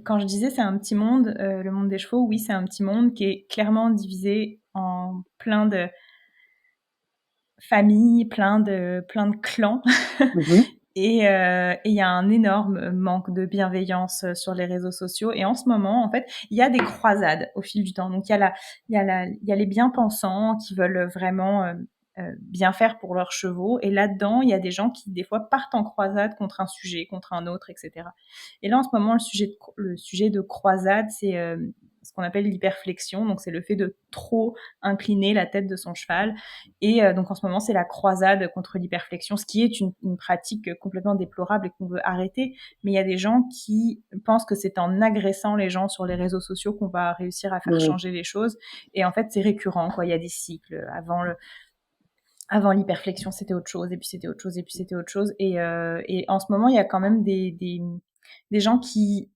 quand je disais c'est un petit monde, le monde des chevaux, oui, c'est un petit monde qui est clairement divisé en plein de familles, plein de clans. Mhm. Et il y a un énorme manque de bienveillance sur les réseaux sociaux. Et en ce moment, en fait, il y a des croisades au fil du temps. Donc, il y a les bien-pensants qui veulent vraiment bien faire pour leurs chevaux. Et là-dedans, il y a des gens qui, des fois, partent en croisade contre un sujet, contre un autre, etc. Et là, en ce moment, le sujet de croisade, c'est ce qu'on appelle l'hyperflexion. Donc, c'est le fait de trop incliner la tête de son cheval. Et donc en ce moment, c'est la croisade contre l'hyperflexion, ce qui est une pratique complètement déplorable et qu'on veut arrêter. Mais il y a des gens qui pensent que c'est en agressant les gens sur les réseaux sociaux qu'on va réussir à faire Mm. changer les choses. Et en fait, c'est récurrent, quoi. Il y a des cycles. Avant l'hyperflexion, c'était autre chose, et puis c'était autre chose, et puis c'était autre chose. Et en ce moment, il y a quand même des gens qui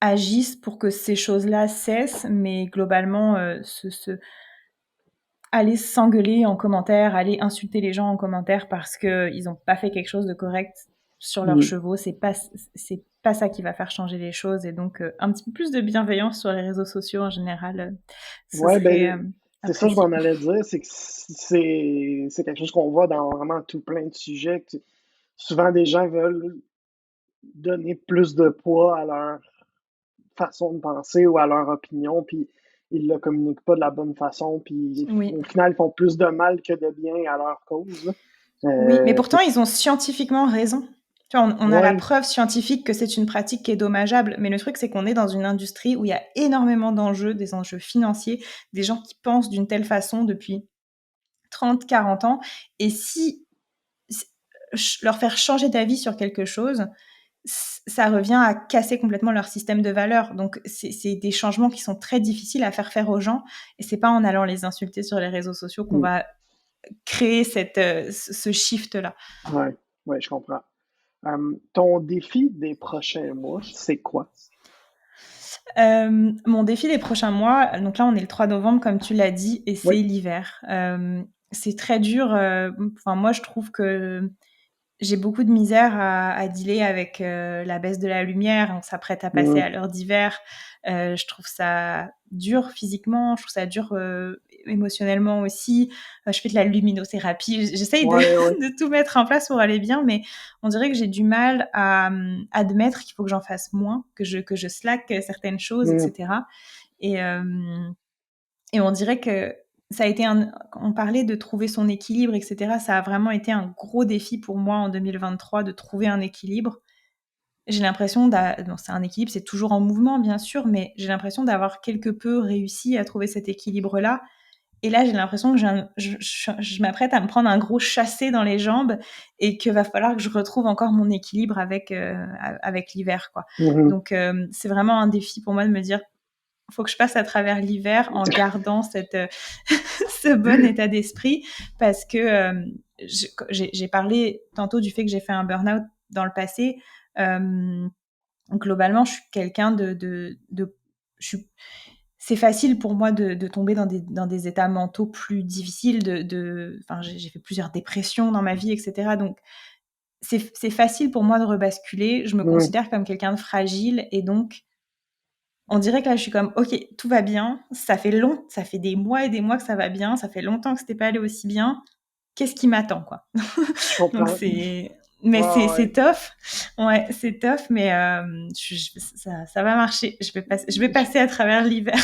agissent pour que ces choses-là cessent, mais globalement, aller s'engueuler en commentaire, aller insulter les gens en commentaire parce qu'ils n'ont pas fait quelque chose de correct sur leurs Mm. chevaux, c'est pas ça qui va faire changer les choses. Et donc, un petit peu plus de bienveillance sur les réseaux sociaux en général, ce Ouais, serait ben, c'est ça que je apprécié. m'en allais dire, c'est que c'est quelque chose qu'on voit dans vraiment tout plein de sujets. Souvent, des gens veulent donner plus de poids à leur façon de penser ou à leur opinion, puis ils le communiquent pas de la bonne façon, puis Oui. au final, ils font plus de mal que de bien à leur cause, là. Oui, mais Fait pourtant, ils ont scientifiquement raison. Tu vois, on a la ouais, preuve scientifique que c'est une pratique qui est dommageable, mais le truc, c'est qu'on est dans une industrie où il y a énormément d'enjeux, des enjeux financiers, des gens qui pensent d'une telle façon depuis 30, 40 ans. Et si leur faire changer d'avis sur quelque chose, ça revient à casser complètement leur système de valeurs. Donc, c'est des changements qui sont très difficiles à faire aux gens. Et c'est pas en allant les insulter sur les réseaux sociaux qu'on mm, va créer ce shift-là. ouais, ouais, je comprends. Ton défi des prochains mois, c'est quoi? Mon défi des prochains mois, donc là on est le 3 novembre comme tu l'as dit, et c'est Oui. l'hiver. C'est très dur. Enfin moi je trouve que j'ai beaucoup de misère à dealer avec la baisse de la lumière. On s'apprête à passer à l'heure d'hiver. Je trouve ça dur physiquement, je trouve ça dur émotionnellement aussi. Je fais de la luminothérapie. J'essaye Ouais. de tout mettre en place pour aller bien, mais on dirait que j'ai du mal à admettre qu'il faut que j'en fasse moins, que je slack certaines choses, etc. Et on dirait que ça a été on parlait de trouver son équilibre, etc. Ça a vraiment été un gros défi pour moi en 2023 de trouver un équilibre. J'ai l'impression c'est un équilibre, c'est toujours en mouvement, bien sûr, mais j'ai l'impression d'avoir quelque peu réussi à trouver cet équilibre-là. Et là, j'ai l'impression que je m'apprête à me prendre un gros chassé dans les jambes et qu'il va falloir que je retrouve encore mon équilibre avec l'hiver, quoi. Donc, c'est vraiment un défi pour moi de me dire, faut que je passe à travers l'hiver en gardant ce bon état d'esprit, parce que j'ai parlé tantôt du fait que j'ai fait un burn-out dans le passé. Globalement, je suis quelqu'un c'est facile pour moi de tomber dans des états mentaux plus difficiles. Enfin, j'ai fait plusieurs dépressions dans ma vie, etc. Donc, c'est facile pour moi de rebasculer. Je me considère comme quelqu'un de fragile, et donc on dirait que là, je suis comme, ok, tout va bien. Ça fait des mois et des mois que ça va bien. Ça fait longtemps que c'était pas allé aussi bien. Qu'est-ce qui m'attend, quoi? Je comprends. Donc c'est tough. Ouais, c'est tough, mais ça va marcher. Je vais passer à travers l'hiver.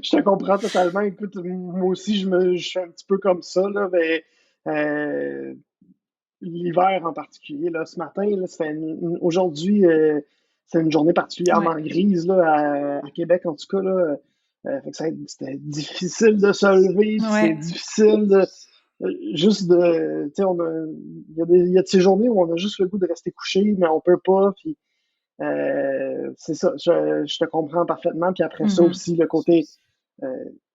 Je te comprends totalement. Écoute, moi aussi, je suis un petit peu comme ça, là, mais l'hiver en particulier, là, ce matin, là, aujourd'hui, c'est une journée particulièrement grise là, à Québec, en tout cas. Là, fait que c'était difficile de se lever, c'est difficile juste de. Tu sais, il y a de ces journées où on a juste le goût de rester couché, mais on peut pas. Puis, c'est ça, je te comprends parfaitement. Puis après ça aussi, le côté.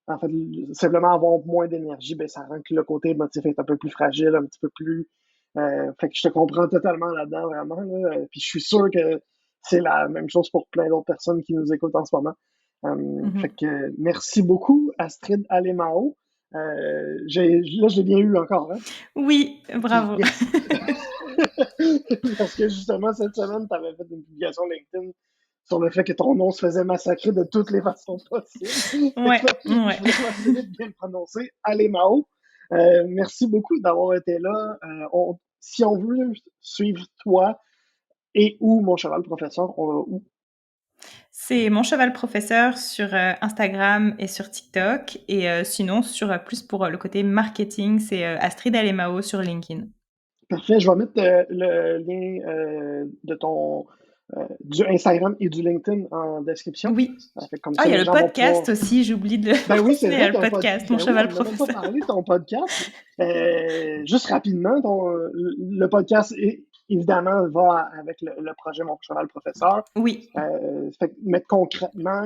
En fait, simplement avoir moins d'énergie, ben, ça rend que le côté émotif est un peu plus fragile, un petit peu plus. Fait que je te comprends totalement là-dedans, vraiment. Là. Puis je suis sûr que c'est la même chose pour plein d'autres personnes qui nous écoutent en ce moment. Fait que merci beaucoup, Astrid Alemao. Là, je l'ai bien eu encore. Hein? Oui, bravo. Parce que justement, cette semaine, tu avais fait une publication LinkedIn sur le fait que ton nom se faisait massacrer de toutes les façons possibles. Ouais. Je voulais m'assurer de bien le prononcer. Alemao. Merci beaucoup d'avoir été là. Si on veut suivre toi et ou Mon Cheval Professeur, on va où? C'est Mon Cheval Professeur sur Instagram et sur TikTok. Et sinon, plus pour le côté marketing, c'est Astrid Alemao sur LinkedIn. Parfait. Je vais mettre le lien de ton du Instagram et du LinkedIn en description. Oui. Comme il y a le podcast pouvoir... aussi, j'oublie de le Ben oui, c'est vrai, le podcast, Mon Cheval Professeur. On n'a même pas parlé de ton podcast. Juste rapidement, le podcast, évidemment, va avec le projet Mon Cheval Professeur. Oui. Mais concrètement,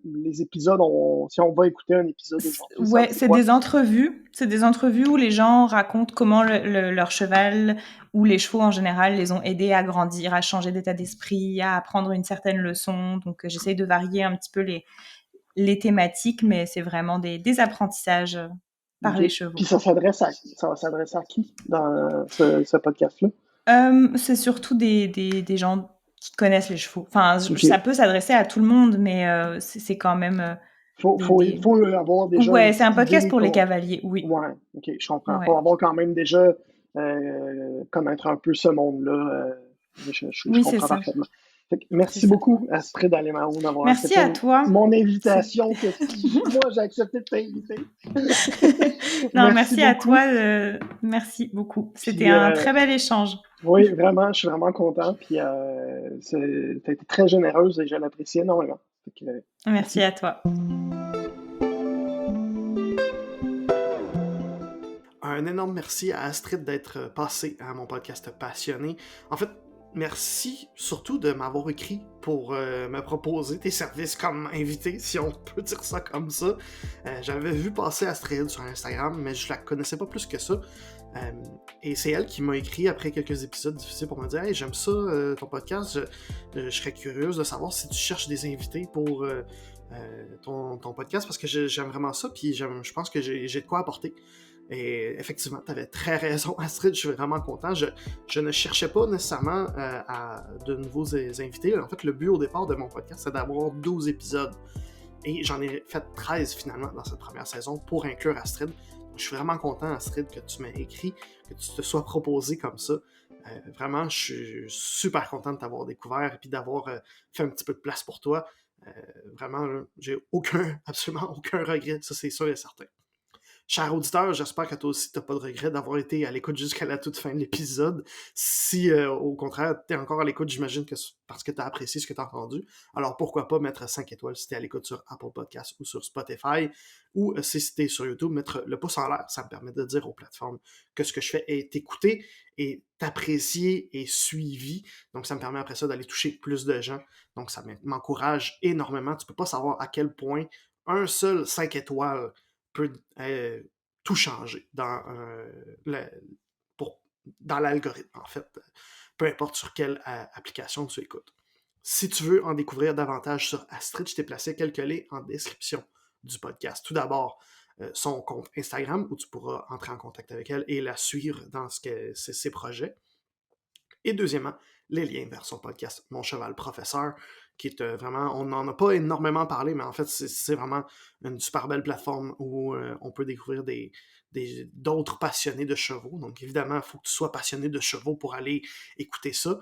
les épisodes, si on va écouter un épisode aujourd'hui... Ouais, c'est des entrevues. C'est des entrevues où les gens racontent comment leur cheval ou les chevaux en général les ont aidés à grandir, à changer d'état d'esprit, à apprendre une certaine leçon. Donc, j'essaye de varier un petit peu les thématiques, mais c'est vraiment des apprentissages par les chevaux. Puis ça va s'adresser à qui dans ce podcast-là? C'est surtout des gens qui connaissent les chevaux. Enfin, ça peut s'adresser à tout le monde, mais c'est quand même... faut avoir déjà... Ouais, c'est un podcast pour les cavaliers, oui. Ouais, ok, je comprends. Ouais. Faut avoir quand même déjà connaître un peu ce monde-là. Je comprends parfaitement. Merci beaucoup, Astrid Alemao, d'avoir accepté mon invitation que moi, j'ai accepté de t'inviter. Merci à toi. Merci beaucoup. C'était un très bel échange. Oui, vraiment, je suis vraiment content. Puis, tu as été très généreuse et je l'apprécie énormément. Merci à toi. Un énorme merci à Astrid d'être passée à mon podcast Passionné. En fait, merci surtout de m'avoir écrit pour me proposer tes services comme invité, si on peut dire ça comme ça. J'avais vu passer Astrid sur Instagram, mais je la connaissais pas plus que ça. Euh, et c'est elle qui m'a écrit après quelques épisodes difficiles pour me dire « Hey, j'aime ça, ton podcast, je serais curieuse de savoir si tu cherches des invités pour ton podcast, parce que j'aime vraiment ça, puis je pense que j'ai de quoi apporter. » Et effectivement, tu avais très raison, Astrid, je suis vraiment content. Je ne cherchais pas nécessairement à de nouveaux invités. En fait, le but au départ de mon podcast, c'est d'avoir 12 épisodes. Et j'en ai fait 13 finalement dans cette première saison pour inclure Astrid. Je suis vraiment content, Astrid, que tu m'aies écrit, que tu te sois proposé comme ça. Vraiment, je suis super content de t'avoir découvert et puis d'avoir fait un petit peu de place pour toi. Vraiment, là, j'ai absolument aucun regret, ça c'est sûr et certain. Cher auditeur, j'espère que toi aussi, t'as pas de regret d'avoir été à l'écoute jusqu'à la toute fin de l'épisode. Si, au contraire, t'es encore à l'écoute, j'imagine que c'est parce que t'as apprécié ce que t'as entendu. Alors, pourquoi pas mettre 5 étoiles si t'es à l'écoute sur Apple Podcasts ou sur Spotify, ou si t'es sur YouTube, mettre le pouce en l'air. Ça me permet de dire aux plateformes que ce que je fais est écouté, est apprécié et suivi. Donc, ça me permet après ça d'aller toucher plus de gens. Donc, ça m'encourage énormément. Tu peux pas savoir à quel point un seul 5 étoiles peut tout changer dans l'algorithme, en fait. Peu importe sur quelle application tu écoutes. Si tu veux en découvrir davantage sur Astrid, je t'ai placé quelques liens en description du podcast. Tout d'abord, son compte Instagram, où tu pourras entrer en contact avec elle et la suivre dans ses projets. Et deuxièmement, les liens vers son podcast Mon Cheval Professeur, qui est vraiment, on n'en a pas énormément parlé, mais en fait, c'est vraiment une super belle plateforme où on peut découvrir d'autres passionnés de chevaux. Donc évidemment, il faut que tu sois passionné de chevaux pour aller écouter ça.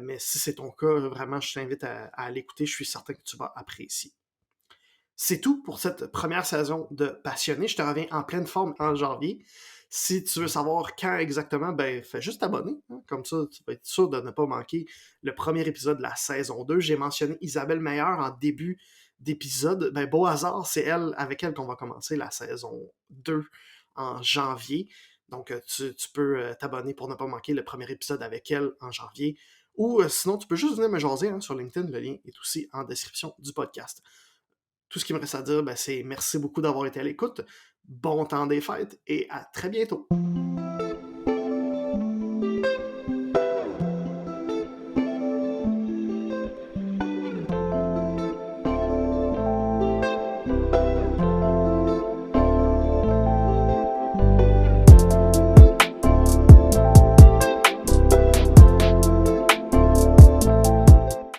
Mais si c'est ton cas, vraiment, je t'invite à l'écouter. Je suis certain que tu vas apprécier. C'est tout pour cette première saison de Passionné. Je te reviens en pleine forme en janvier. Si tu veux savoir quand exactement, ben fais juste t'abonner. Hein? Comme ça, tu vas être sûr de ne pas manquer le premier épisode de la saison 2. J'ai mentionné Isabelle Meyer en début d'épisode. Ben, beau hasard, c'est avec elle qu'on va commencer la saison 2 en janvier. Donc, tu peux t'abonner pour ne pas manquer le premier épisode avec elle en janvier. Ou sinon, tu peux juste venir me jaser sur LinkedIn. Le lien est aussi en description du podcast. Tout ce qui me reste à dire, c'est merci beaucoup d'avoir été à l'écoute. Bon temps des fêtes et à très bientôt.